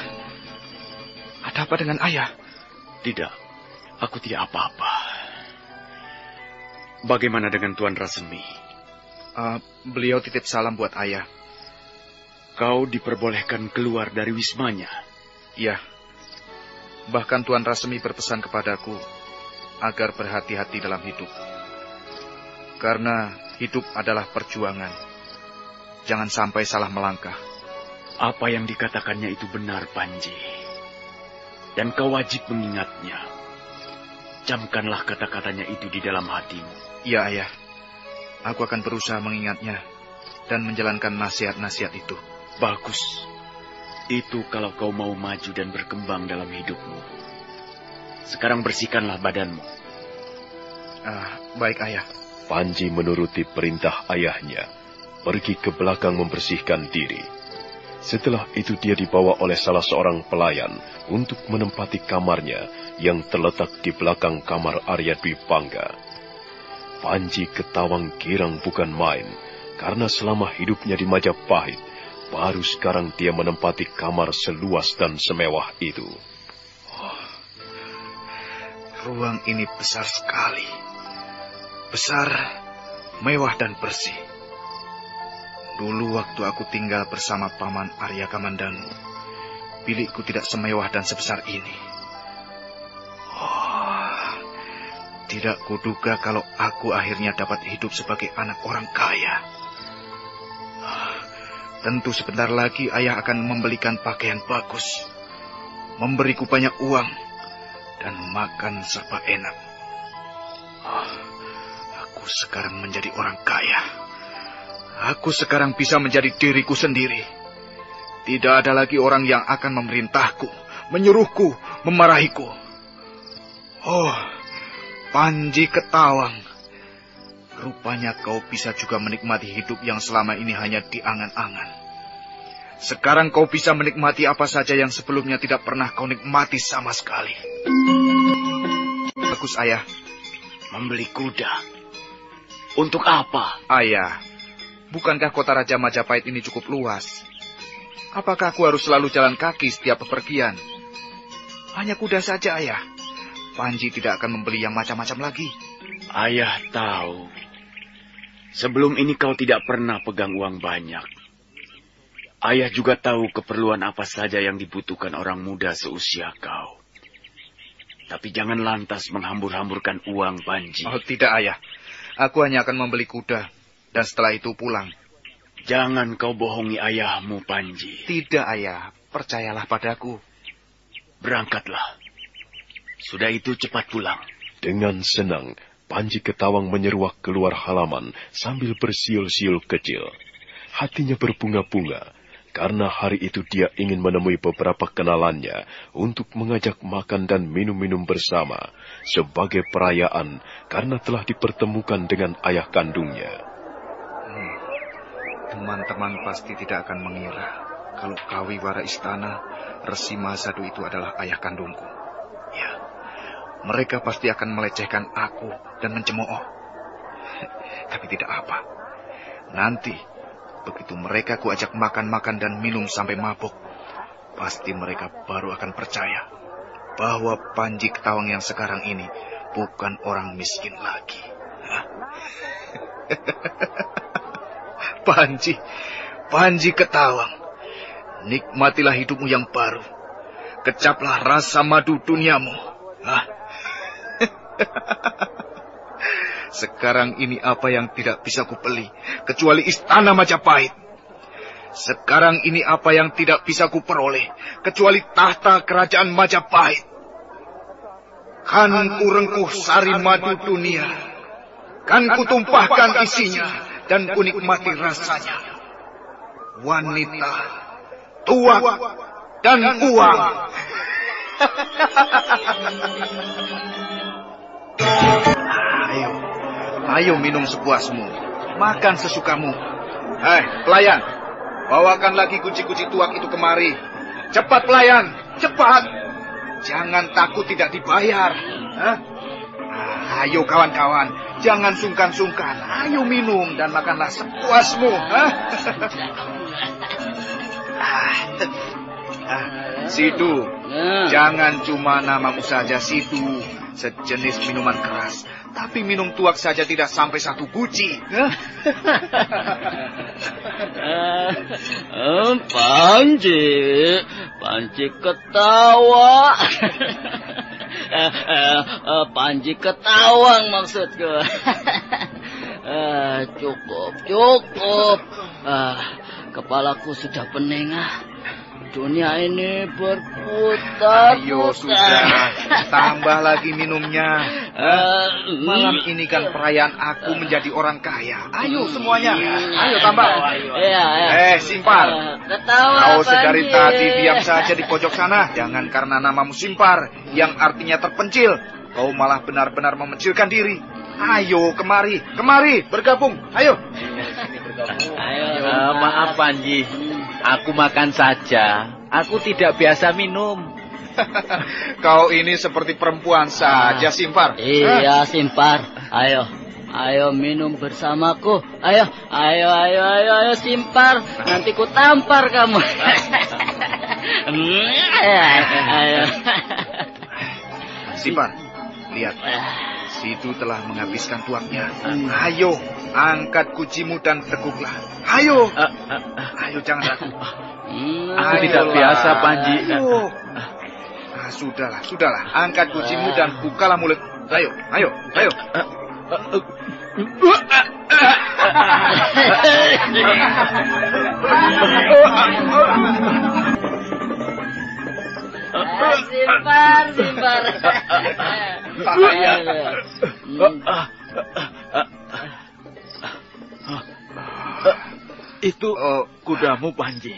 Ada apa dengan Ayah? Tidak, aku tidak apa-apa. Bagaimana dengan Tuan Rasemi? Beliau titip salam buat Ayah. Kau diperbolehkan keluar dari wismanya? Ya. Bahkan Tuan Rasemi berpesan kepadaku agar berhati-hati dalam hidup. Karena hidup adalah perjuangan. Jangan sampai salah melangkah. Apa yang dikatakannya itu benar, Panji. Dan kau wajib mengingatnya. Camkanlah kata-katanya itu di dalam hatimu. Ya, Ayah. Aku akan berusaha mengingatnya dan menjalankan nasihat-nasihat itu. Bagus. Itu kalau kau mau maju dan berkembang dalam hidupmu. Sekarang bersihkanlah badanmu. Baik, Ayah. Panji menuruti perintah ayahnya, pergi ke belakang membersihkan diri. Setelah itu dia dibawa oleh salah seorang pelayan untuk menempati kamarnya yang terletak di belakang kamar Arya Dwi Pangga. Panji ketawang girang bukan main, karena selama hidupnya di Majapahit, baru sekarang dia menempati kamar seluas dan semewah itu. Ruang ini besar sekali. Besar, mewah dan bersih. Dulu waktu aku tinggal bersama Paman Arya Kamandanu, bilikku tidak semewah dan sebesar ini. Tidak kuduga kalau aku akhirnya dapat hidup sebagai anak orang kaya. Tentu sebentar lagi ayah akan membelikan pakaian bagus, memberiku banyak uang, dan makan serba enak. Aku sekarang menjadi orang kaya. Aku sekarang bisa menjadi diriku sendiri. Tidak ada lagi orang yang akan memerintahku, menyuruhku, memarahiku. Panji Ketawang. Rupanya kau bisa juga menikmati hidup yang selama ini hanya diangan-angan. Sekarang kau bisa menikmati apa saja yang sebelumnya tidak pernah kau nikmati sama sekali. Bagus, Ayah. Membeli kuda. Untuk apa? Ayah, bukankah kota Raja Majapahit ini cukup luas? Apakah aku harus selalu jalan kaki setiap bepergian? Hanya kuda saja, Ayah. Panji tidak akan membeli yang macam-macam lagi. Ayah tahu. Sebelum ini kau tidak pernah pegang uang banyak. Ayah juga tahu keperluan apa saja yang dibutuhkan orang muda seusia kau. Tapi jangan lantas menghambur-hamburkan uang, Panji. Oh, tidak, Ayah. Aku hanya akan membeli kuda, dan setelah itu pulang. Jangan kau bohongi ayahmu, Panji. Tidak, Ayah. Percayalah padaku. Berangkatlah. Sudah itu cepat pulang. Dengan senang, Panji Ketawang menyeruak keluar halaman sambil bersiul-siul kecil. Hatinya berbunga-bunga, karena hari itu dia ingin menemui beberapa kenalannya untuk mengajak makan dan minum-minum bersama sebagai perayaan karena telah dipertemukan dengan ayah kandungnya. Teman-teman pasti tidak akan mengira kalau Kawiwara Istana Resi Mahasadu itu adalah ayah kandungku. Ya, mereka pasti akan melecehkan aku dan mencemooh. Tapi tidak apa. Nanti, begitu mereka kuajak makan-makan dan minum sampai mabuk, pasti mereka baru akan percaya bahwa Panji Ketawang yang sekarang ini bukan orang miskin lagi. Panji Ketawang, nikmatilah hidupmu yang baru. Kecaplah rasa madu duniamu. Sekarang ini apa yang tidak bisa kubeli kecuali istana Majapahit. Sekarang ini apa yang tidak bisa kuperoleh kecuali tahta kerajaan Majapahit. Kan kurengkuh sari madu dunia, kan kutumpahkan isinya dan kunikmati rasanya. Wanita, tuak, dan uang. Ayo minum sepuasmu, makan sesukamu. Pelayan, bawakan lagi kunci-kunci tuak itu kemari. Cepat pelayan, cepat. Jangan takut tidak dibayar. Ayo kawan-kawan, jangan sungkan-sungkan. Ayo minum dan makanlah sepuasmu. Sidu, jangan cuma namamu saja Sidu, sejenis minuman keras. Tapi minum tuak saja tidak sampai 1 guci. Panji ketawa. Panji Ketawang maksudku. Cukup. Kepalaku sudah pening. Dunia ini berputar. Ayo sudah, tambah lagi minumnya. Malam ini kan perayaan aku menjadi orang kaya. Ayo semuanya, ayo tambah. Simpar, kau sedari tadi diam saja di pojok sana. Jangan karena namamu Simpar yang artinya terpencil, kau malah benar-benar memencilkan diri. Ayo kemari, bergabung. Ayo. Maaf Panji, aku makan saja. Aku tidak biasa minum. Kau ini seperti perempuan saja, Simpar. Iya, Simpar. Ayo minum bersamaku. Ayo, Simpar. Nanti ku tampar kamu. Ayo. Simpar, lihat. Situ telah menghabiskan tuaknya. Ayo, angkat kucimu dan teguklah. Ayo, jangan ragu. Aku tidak biasa, Panji. Sudahlah. Angkat kucimu dan bukalah mulut. Ayo. Simpar. Itu kudamu, Panji.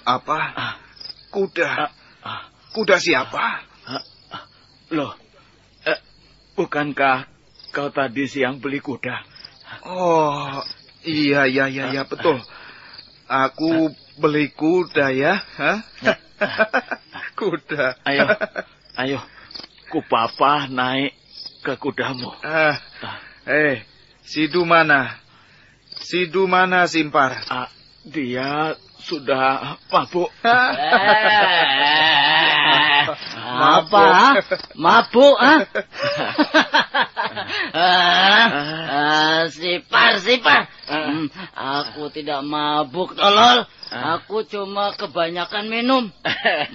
Apa? Kuda siapa? Loh, bukankah kau tadi siang beli kuda? Oh, iya, betul. Aku beli kuda ya. Kuda. Ayo, kupapa naik ke kudamu. Sidu mana, Simpar? Dia sudah mabuk. Apa? Mabuk? Sipar. Aku tidak mabuk, tolol. Aku cuma kebanyakan minum.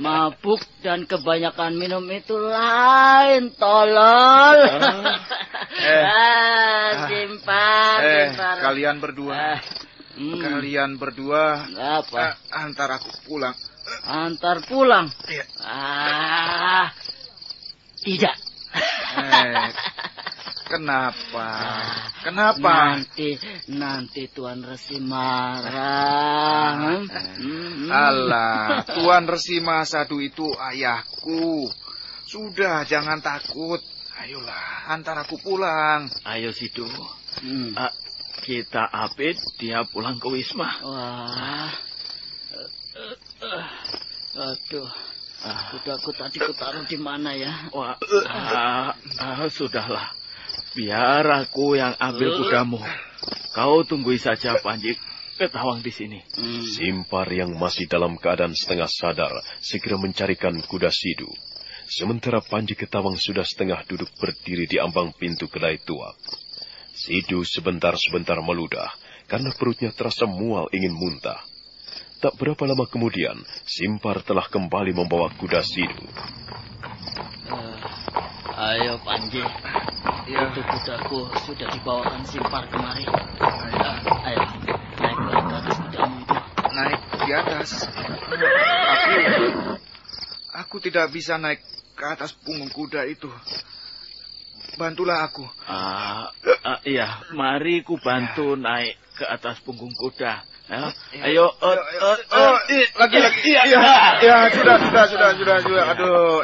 Mabuk dan kebanyakan minum itu lain, tolol. Simpar. Kalian berdua. Apa? Antar aku pulang. Antar pulang? Iya. Tidak. Kenapa? Nanti Tuan Resi marah. Alah, Tuan Resi Mahasadu itu ayahku. Sudah, jangan takut. Ayolah, antar aku pulang. Ayo Sidu. Kita apit, dia pulang ke Wisma. Wah. Aduh. Kudaku tadi kutaruh di mana ya? Wah, sudahlah. Biar aku yang ambil kudamu. Kau tunggu saja Panji Ketawang di sini. Simpar yang masih dalam keadaan setengah sadar segera mencarikan kuda Sidu. Sementara Panji Ketawang sudah setengah duduk berdiri di ambang pintu kedai tua. Sidu sebentar-sebentar meludah karena perutnya terasa mual ingin muntah. Tak berapa lama kemudian, Simpar telah kembali membawa kuda Sidu. Ayo Panji, itu kudaku sudah dibawakan Simpar kemari. Ayo, naik ke atas kudamu itu. Naik di atas? Aku tidak bisa naik ke atas punggung kuda itu. Bantulah aku. Iya, mari ku bantu naik ke atas punggung kuda. Ayo, lagi. Ya, sudah. Aduh,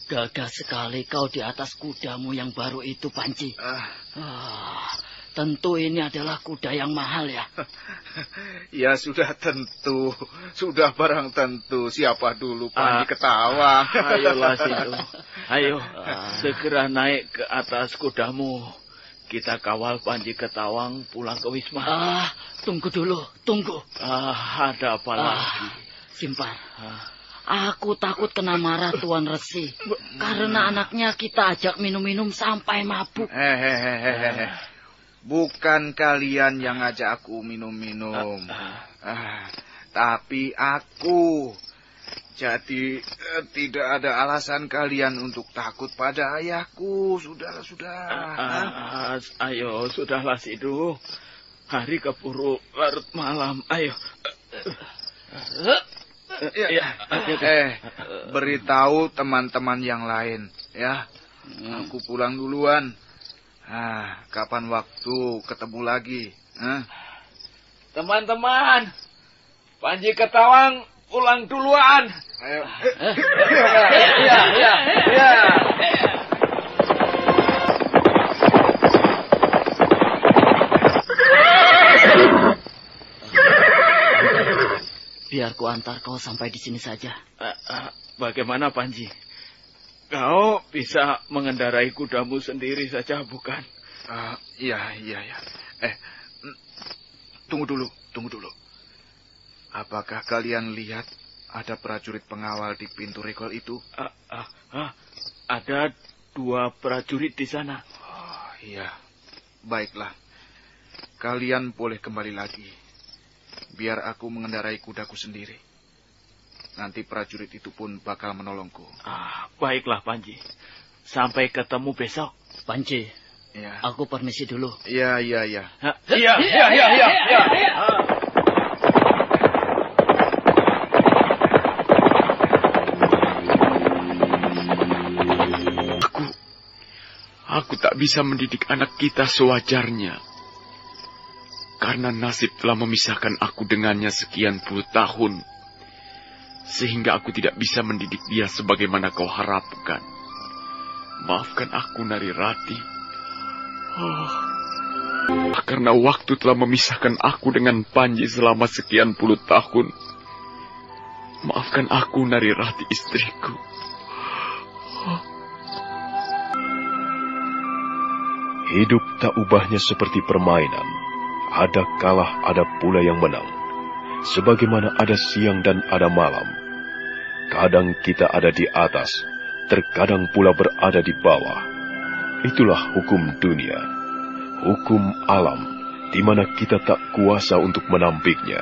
Gagah sekali kau di atas kudamu yang baru itu, Panji. Tentu ini adalah kuda yang mahal ya. Ya sudah tentu. Sudah barang tentu. Siapa dulu Panji Ketawang? Ayolah Sidu. Ayo, segera naik ke atas kudamu. Kita kawal Panji Ketawang pulang ke Wisma. Tunggu dulu, tunggu. Ada apa lagi? Simpar. Aku takut kena marah Tuan Resi. Karena anaknya kita ajak minum-minum sampai mabuk. Bukan kalian yang ngajak aku minum-minum. Tapi aku. Jadi tidak ada alasan kalian untuk takut pada ayahku. Sudah. Ayo, sudahlah Sidu. Hari keburu larut malam. Ayo. Beritahu teman-teman yang lain. Ya, aku pulang duluan. Kapan waktu ketemu lagi? Teman-teman, Panji Ketawang pulang duluan. Ayo. Iya. Biar ku antar kau sampai di sini saja. Bagaimana Panji? Kau bisa mengendarai kudamu sendiri saja, bukan? Iya. Tunggu dulu. Apakah kalian lihat ada prajurit pengawal di pintu regol itu? Ada 2 prajurit di sana. Iya. Baiklah. Kalian boleh kembali lagi. Biar aku mengendarai kudaku sendiri. Nanti prajurit itu pun bakal menolongku. Baiklah Panji. Sampai ketemu besok. Panji, ya. Aku permisi dulu. Iya. Iya. Aku tak bisa mendidik anak kita sewajarnya. Karena nasib telah memisahkan aku dengannya sekian puluh tahun. Sehingga aku tidak bisa mendidik dia sebagaimana kau harapkan. Maafkan aku, Narirati. Karena waktu telah memisahkan aku dengan Panji selama sekian puluh tahun. Maafkan aku, Narirati, istriku. Hidup tak ubahnya seperti permainan. Ada kalah, ada pula yang menang. Sebagaimana ada siang dan ada malam. Kadang kita ada di atas, terkadang pula berada di bawah. Itulah hukum dunia, hukum alam, di mana kita tak kuasa untuk menampiknya.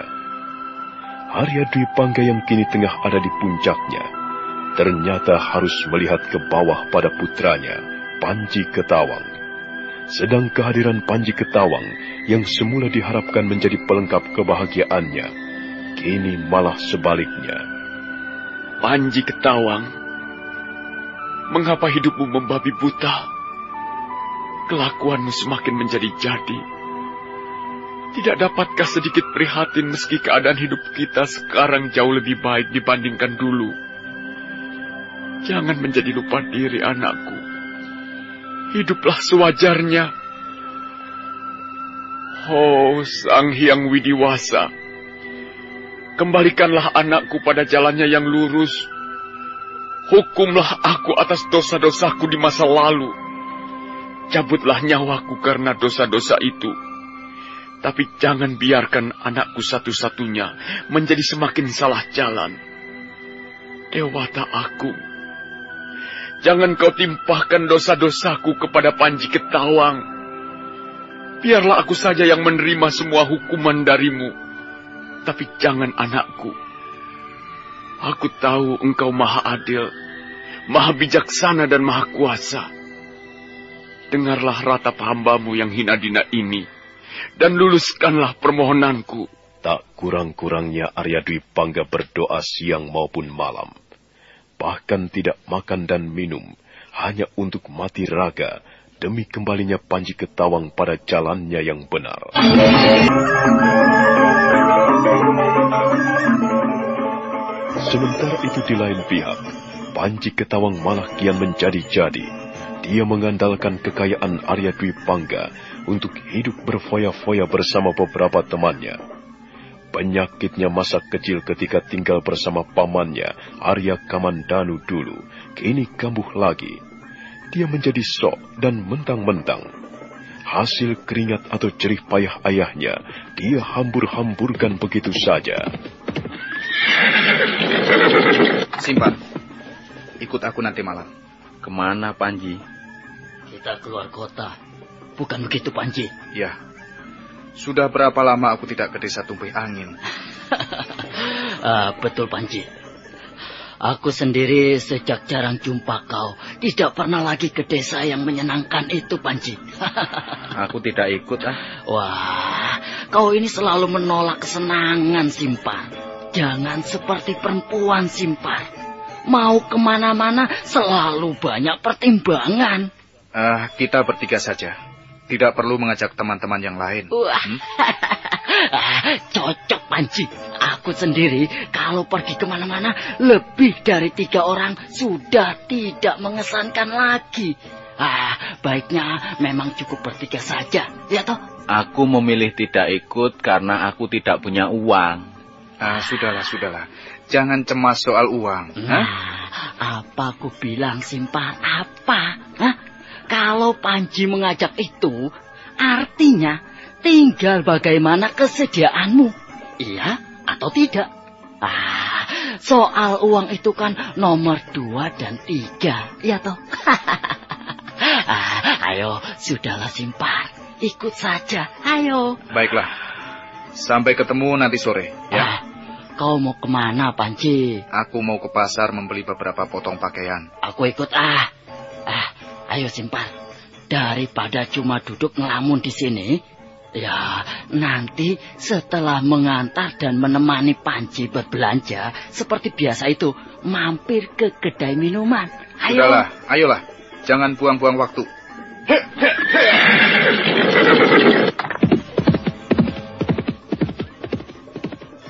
Arya Dwi Pangga yang kini tengah ada di puncaknya, ternyata harus melihat ke bawah pada putranya, Panji Ketawang. Sedang kehadiran Panji Ketawang yang semula diharapkan menjadi pelengkap kebahagiaannya, kini malah sebaliknya. Panji Ketawang, mengapa hidupmu membabi buta? Kelakuanmu semakin menjadi jadi. Tidak dapatkah sedikit prihatin meski keadaan hidup kita sekarang jauh lebih baik dibandingkan dulu? Jangan menjadi lupa diri, anakku. Hiduplah sewajarnya. Oh, Sang Hyang Widiwasa, Kembalikanlah anakku pada jalannya yang lurus. Hukumlah aku atas dosa-dosaku di masa lalu. Cabutlah nyawaku karena dosa-dosa itu. Tapi jangan biarkan anakku satu-satunya menjadi semakin salah jalan. Dewata Agung, jangan kau timpahkan dosa-dosaku kepada Panji Ketawang. Biarlah aku saja yang menerima semua hukuman darimu. Tapi jangan anakku. Aku tahu engkau maha adil, maha bijaksana dan maha kuasa. Dengarlah ratap hambamu yang hina dina ini, dan luluskanlah permohonanku. Tak kurang-kurangnya Arya Dwi Pangga berdoa siang maupun malam. Bahkan tidak makan dan minum, hanya untuk mati raga, demi kembalinya Panji Ketawang pada jalannya yang benar. Sementara itu di lain pihak, Panji Ketawang malah kian menjadi-jadi. Dia mengandalkan kekayaan Arya Dwi Pangga untuk hidup berfoya-foya bersama beberapa temannya. Penyakitnya masa kecil ketika tinggal bersama pamannya, Arya Kamandanu dulu, kini kambuh lagi. Dia menjadi sok dan mentang-mentang. Hasil keringat atau jerih payah ayahnya, dia hambur-hamburkan begitu saja. Simpan, ikut aku nanti malam. Kemana, Panji? Kita keluar kota. Bukan begitu, Panji? Ya. Sudah berapa lama aku tidak ke desa Tumpih Angin? Betul, Panji. Aku sendiri sejak jarang jumpa kau, tidak pernah lagi ke desa yang menyenangkan itu, Panji. Aku tidak ikut, Wah, kau ini selalu menolak kesenangan, Simpar. Jangan seperti perempuan, Simpar. Mau kemana-mana selalu banyak pertimbangan. Kita bertiga saja. Tidak perlu mengajak teman-teman yang lain. Cocok, Panji. Aku sendiri kalau pergi kemana-mana lebih dari 3 orang sudah tidak mengesankan lagi. Baiknya memang cukup bertiga saja, ya toh? Aku memilih tidak ikut karena aku tidak punya uang. Sudahlah. Jangan cemas soal uang. Apa aku bilang, Simpar? Apa? Kalau Panji mengajak itu, artinya tinggal bagaimana kesediaanmu. Iya atau tidak? Soal uang itu kan nomor 2 dan 3, ya toh? Ayo, sudahlah, Simpar. Ikut saja, ayo. Baiklah. Sampai ketemu nanti sore, ya. Kau mau kemana, Panji? Aku mau ke pasar membeli beberapa potong pakaian. Aku ikut, ayo, Simpar. Daripada cuma duduk ngelamun di sini, ya nanti setelah mengantar dan menemani Panji berbelanja, seperti biasa itu, mampir ke kedai minuman. Ayo. Sudahlah, ayolah. Jangan buang-buang waktu.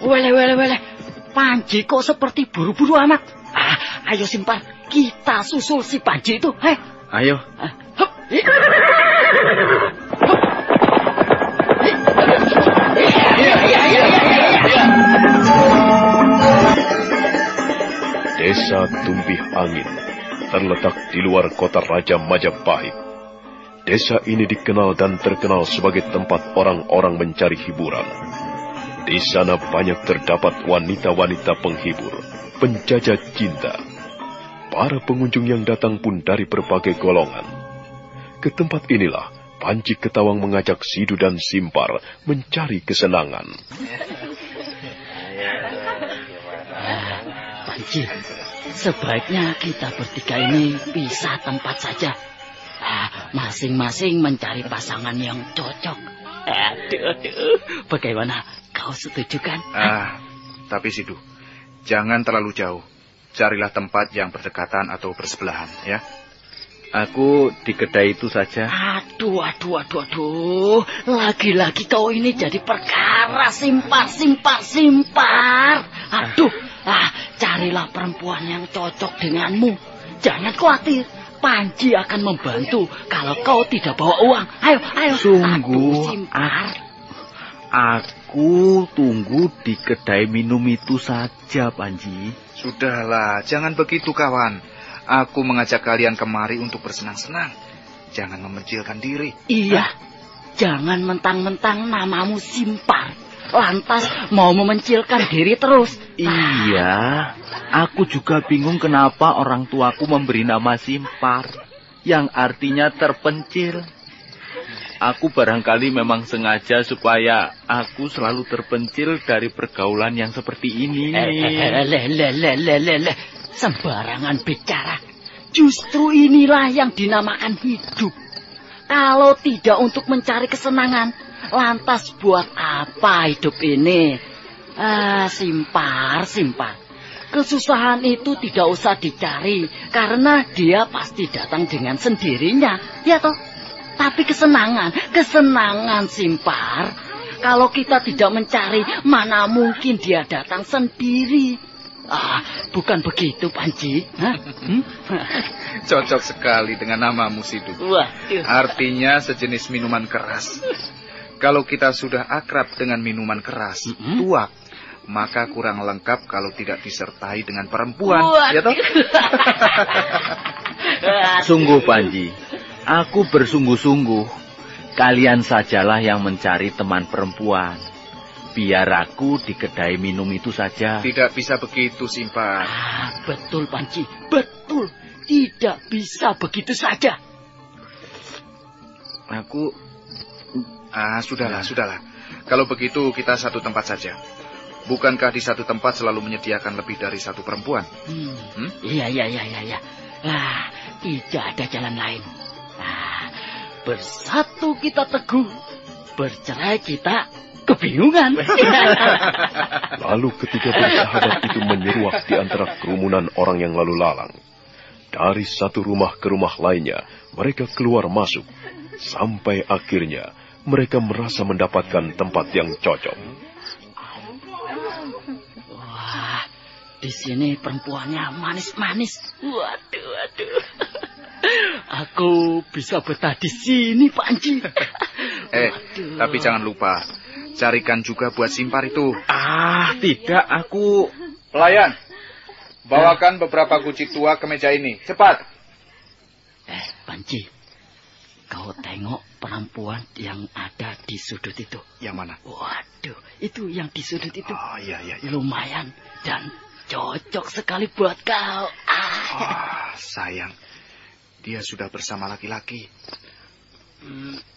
Wele. Panji kok seperti buru-buru amat. Ayo, Simpar. Kita susul si Panji itu. Ayo. Desa Tumpih Angin terletak di luar kota Raja Majapahit. Desa ini dikenal dan terkenal sebagai tempat orang-orang mencari hiburan. Di sana banyak terdapat wanita-wanita penghibur, penjajah cinta. Para pengunjung yang datang pun dari berbagai golongan. Ke tempat inilah Panji Ketawang mengajak Sidu dan Simpar mencari kesenangan. Panji, sebaiknya kita bertiga ini pisah tempat saja. Masing-masing mencari pasangan yang cocok. Aduh, bagaimana? Kau setuju kan? Tapi Sidu, jangan terlalu jauh. Carilah tempat yang berdekatan atau bersebelahan, ya. Aku di kedai itu saja. Aduh. Lagi-lagi kau ini jadi perkara, Simpar. Aduh, carilah perempuan yang cocok denganmu. Jangan khawatir. Panji akan membantu kalau kau tidak bawa uang. Ayo. Sungguh, Simpar. Aku tunggu di kedai minum itu saja, Panji. Sudahlah, jangan begitu kawan. Aku mengajak kalian kemari untuk bersenang-senang. Jangan memencilkan diri. Iya, jangan mentang-mentang namamu Simpar, lantas mau memencilkan diri terus. Iya, aku juga bingung kenapa orang tuaku memberi nama Simpar, yang artinya terpencil. Aku barangkali memang sengaja supaya aku selalu terpencil dari pergaulan yang seperti ini. Sembarangan bicara. Justru inilah yang dinamakan hidup. Kalau tidak untuk mencari kesenangan, lantas buat apa hidup ini? Simpar. Kesusahan itu tidak usah dicari, karena dia pasti datang dengan sendirinya, ya toh? Tapi kesenangan Simpar. Kalau kita tidak mencari, mana mungkin dia datang sendiri. Bukan begitu, Panji? Cocok sekali dengan namamu, Siduk. Waduh. Artinya sejenis minuman keras. Kalau kita sudah akrab dengan minuman keras, tuak, maka kurang lengkap kalau tidak disertai dengan perempuan. Ya toh? Sungguh, Panji. Aku bersungguh-sungguh. Kalian sajalah yang mencari teman perempuan. Biar aku di kedai minum itu saja. Tidak bisa begitu, Simpar. Betul, Panji. Betul. Tidak bisa begitu saja. Aku... Sudahlah. Kalau begitu kita satu tempat saja. Bukankah di satu tempat selalu menyediakan lebih dari satu perempuan? Iya. Tidak ada jalan lain. Bersatu kita teguh, bercerai kita kebingungan. Lalu ketiga bersahabat itu menyeruak di antara kerumunan orang yang lalu lalang. Dari satu rumah ke rumah lainnya, mereka keluar masuk. Sampai akhirnya, mereka merasa mendapatkan tempat yang cocok. Wah, di sini perempuannya manis-manis. Waduh. Aku bisa betah di sini, Panji. Tapi jangan lupa, carikan juga buat Simpar itu. Tidak, aku... Pelayan, bawakan beberapa guci tua ke meja ini. Cepat. Panji, kau tengok perempuan yang ada di sudut itu. Yang mana? Waduh, itu yang di sudut itu. Iya. Lumayan dan cocok sekali buat kau. Sayang. Dia sudah bersama laki-laki.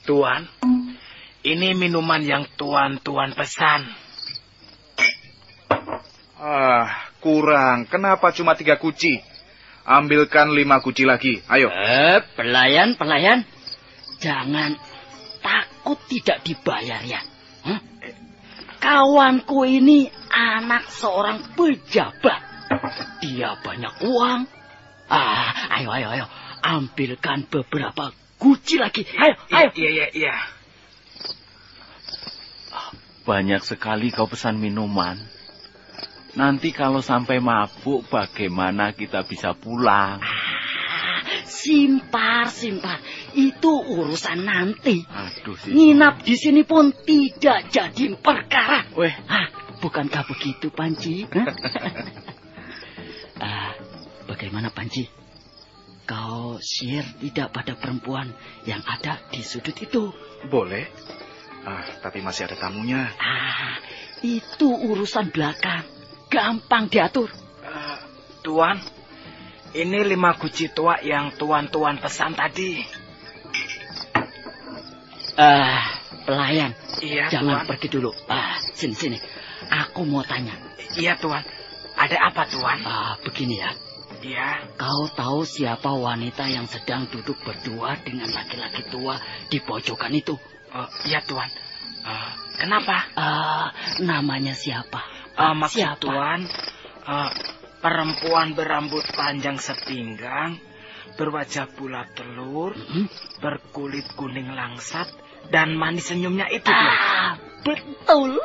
Tuan, ini minuman yang tuan pesan. Kurang. Kenapa cuma 3 guci? Ambilkan 5 guci lagi. Ayo. Pelayan. Jangan takut tidak dibayar ya. Kawanku ini anak seorang pejabat. Dia banyak uang. Ayo. Ambilkan beberapa guci lagi. Ayo. Iya. Banyak sekali kau pesan minuman. Nanti kalau sampai mabuk, bagaimana kita bisa pulang? Simpar. Itu urusan nanti. Nginap di sini pun tidak jadi perkara. Bukankah begitu, Panji? Bagaimana, Panji? Kau sihir tidak pada perempuan yang ada di sudut itu? Boleh. Tapi masih ada tamunya. Itu urusan belakang. Gampang diatur. Tuan, ini 5 guci tua yang tuan pesan tadi. Pelayan. Iya, jangan Tuan. Pergi dulu. Sini. Aku mau tanya. Iya, Tuan. Ada apa, Tuan? Begini ya. Iya. Kau tahu siapa wanita yang sedang duduk berdua dengan laki-laki tua di pojokan itu? Iya, Tuan. Kenapa? Namanya siapa? Maksud siapa? Tuan, perempuan berambut panjang sepinggang, berwajah bulat telur, berkulit kuning langsat, dan manis senyumnya itu. Betul.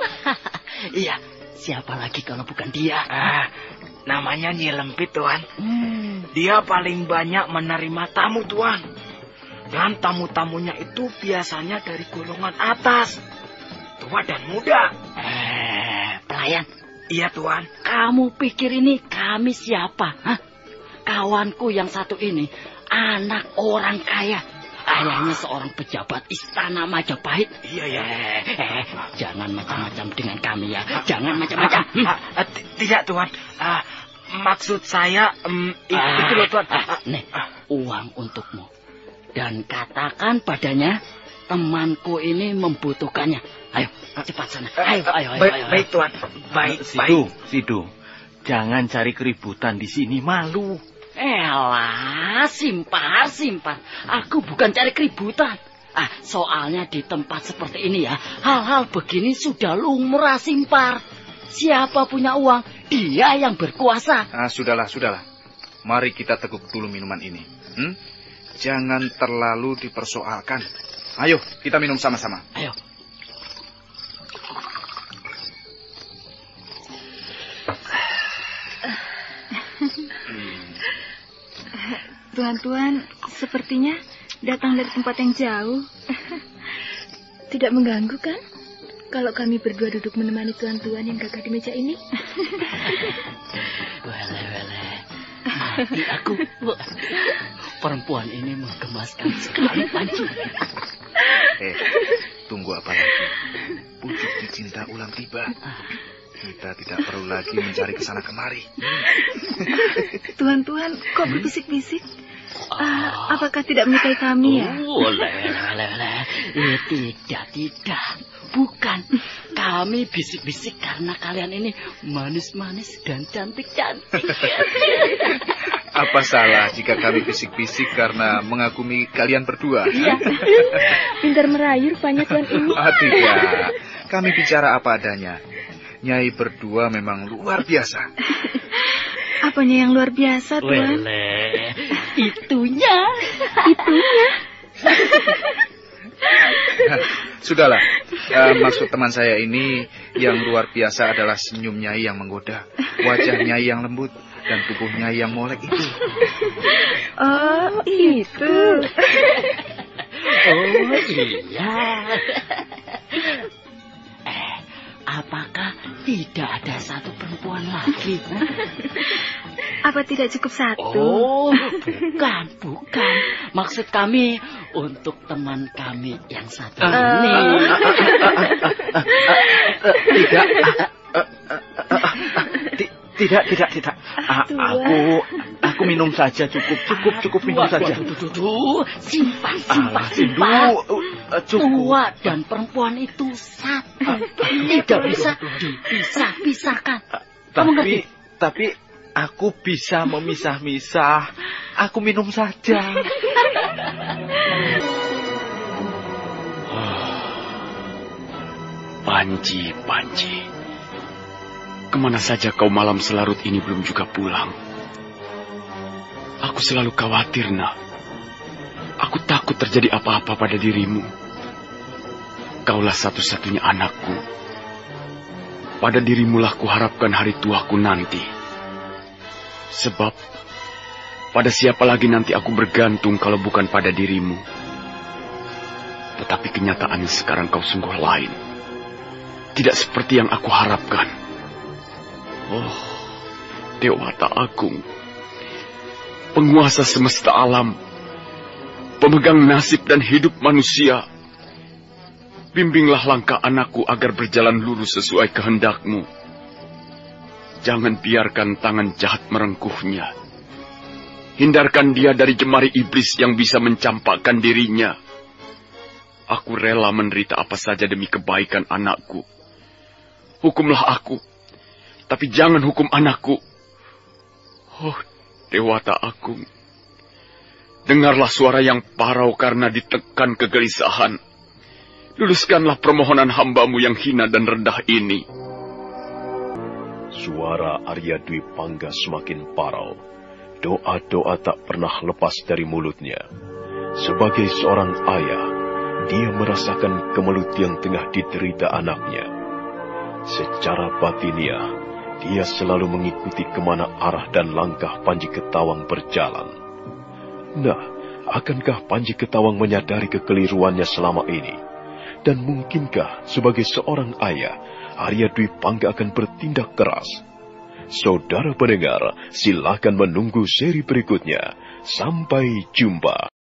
Iya, siapa lagi kalau bukan dia? Namanya Nyi Lempit, Tuan. Dia paling banyak menerima tamu, Tuan. Dan tamu-tamunya itu biasanya dari golongan atas, tua dan muda. pelayan? Iya, Tuan. Kamu pikir ini kami siapa? Hah? Kawanku yang satu ini anak orang kaya. Ayahnya seorang pejabat istana Majapahit. Iya. Jangan macam-macam dengan kami ya. Jangan macam-macam. Tidak, Tuan. Maksud saya itu loh, Tuan. Nih, uang untukmu. Dan katakan padanya temanku ini membutuhkannya. Ayo, cepat sana. Ayo. Baik, Tuan. Baik. Sidu. Jangan cari keributan di sini, malu. Elah, simpar. Aku bukan cari keributan. Soalnya di tempat seperti ini ya, hal-hal begini sudah lumrah, Simpar. Siapa punya uang, dia yang berkuasa. Sudahlah. Mari kita teguk dulu minuman ini. Jangan terlalu dipersoalkan. Ayo, kita minum sama-sama. Ayo. Tuan-tuan, sepertinya datang dari tempat yang jauh. Tidak mengganggu kan? Kalau kami berdua duduk menemani tuan-tuan yang gagah di meja ini. Wele. Mati aku. Perempuan ini menggemaskan sekali, Panji. Tunggu apa lagi? Pucuk dicinta ulang tiba. Kita tidak perlu lagi mencari kesana kemari. Tuan-tuan, kok berbisik-bisik? Apakah tidak menyukai kami ya? Tidak. Bukan. Kami bisik-bisik karena kalian ini manis-manis dan cantik-cantik. Apa salah jika kami bisik-bisik karena mengagumi kalian berdua? Iya. Pintar merayu rupanya Tuan ini. Tidak. Kami bicara apa adanya. Nyai berdua memang luar biasa. Apanya yang luar biasa, Tuan? Itunya. Sudahlah. Maksud teman saya ini yang luar biasa adalah senyum Nyai yang menggoda, wajah Nyai yang lembut, dan tubuh Nyai yang molek itu. Oh, itu. Oh, iya. Apakah tidak ada satu perempuan lagi? Apa tidak cukup satu? Oh, bukan. Maksud kami untuk teman kami yang satu ini. Tidak. Aku minum saja, cukup minum saja. Simpan. Tua dan perempuan itu satu, tidak bisa dipisah-pisahkan. Kamu ngerti? Tapi aku bisa memisah-misah. Aku minum saja. Panji. Kemana saja kau malam selarut ini belum juga pulang? Aku selalu khawatir, nak. Aku takut terjadi apa-apa pada dirimu. Kaulah satu-satunya anakku. Pada dirimulah kuharapkan hari tuaku nanti. Sebab, pada siapa lagi nanti aku bergantung kalau bukan pada dirimu. Tetapi kenyataannya sekarang kau sungguh lain. Tidak seperti yang aku harapkan. Oh, Dewata Agung, penguasa semesta alam, pemegang nasib dan hidup manusia, bimbinglah langkah anakku agar berjalan lurus sesuai kehendakmu. Jangan biarkan tangan jahat merengkuhnya. Hindarkan dia dari jemari iblis yang bisa mencampakkan dirinya. Aku rela menderita apa saja demi kebaikan anakku. Hukumlah aku, tapi jangan hukum anakku. Oh, Dewata Agung, dengarlah suara yang parau karena ditekan kegelisahan. Luluskanlah permohonan hambamu yang hina dan rendah ini. Suara Arya Dwi Pangga semakin parau. Doa-doa tak pernah lepas dari mulutnya. Sebagai seorang ayah, dia merasakan kemelut yang tengah diderita anaknya. Secara batiniah, dia selalu mengikuti kemana arah dan langkah Panji Ketawang berjalan. Nah, akankah Panji Ketawang menyadari kekeliruannya selama ini? Dan mungkinkah sebagai seorang ayah, Arya Dwi Pangga akan bertindak keras. Saudara pendengar, silakan menunggu seri berikutnya. Sampai jumpa.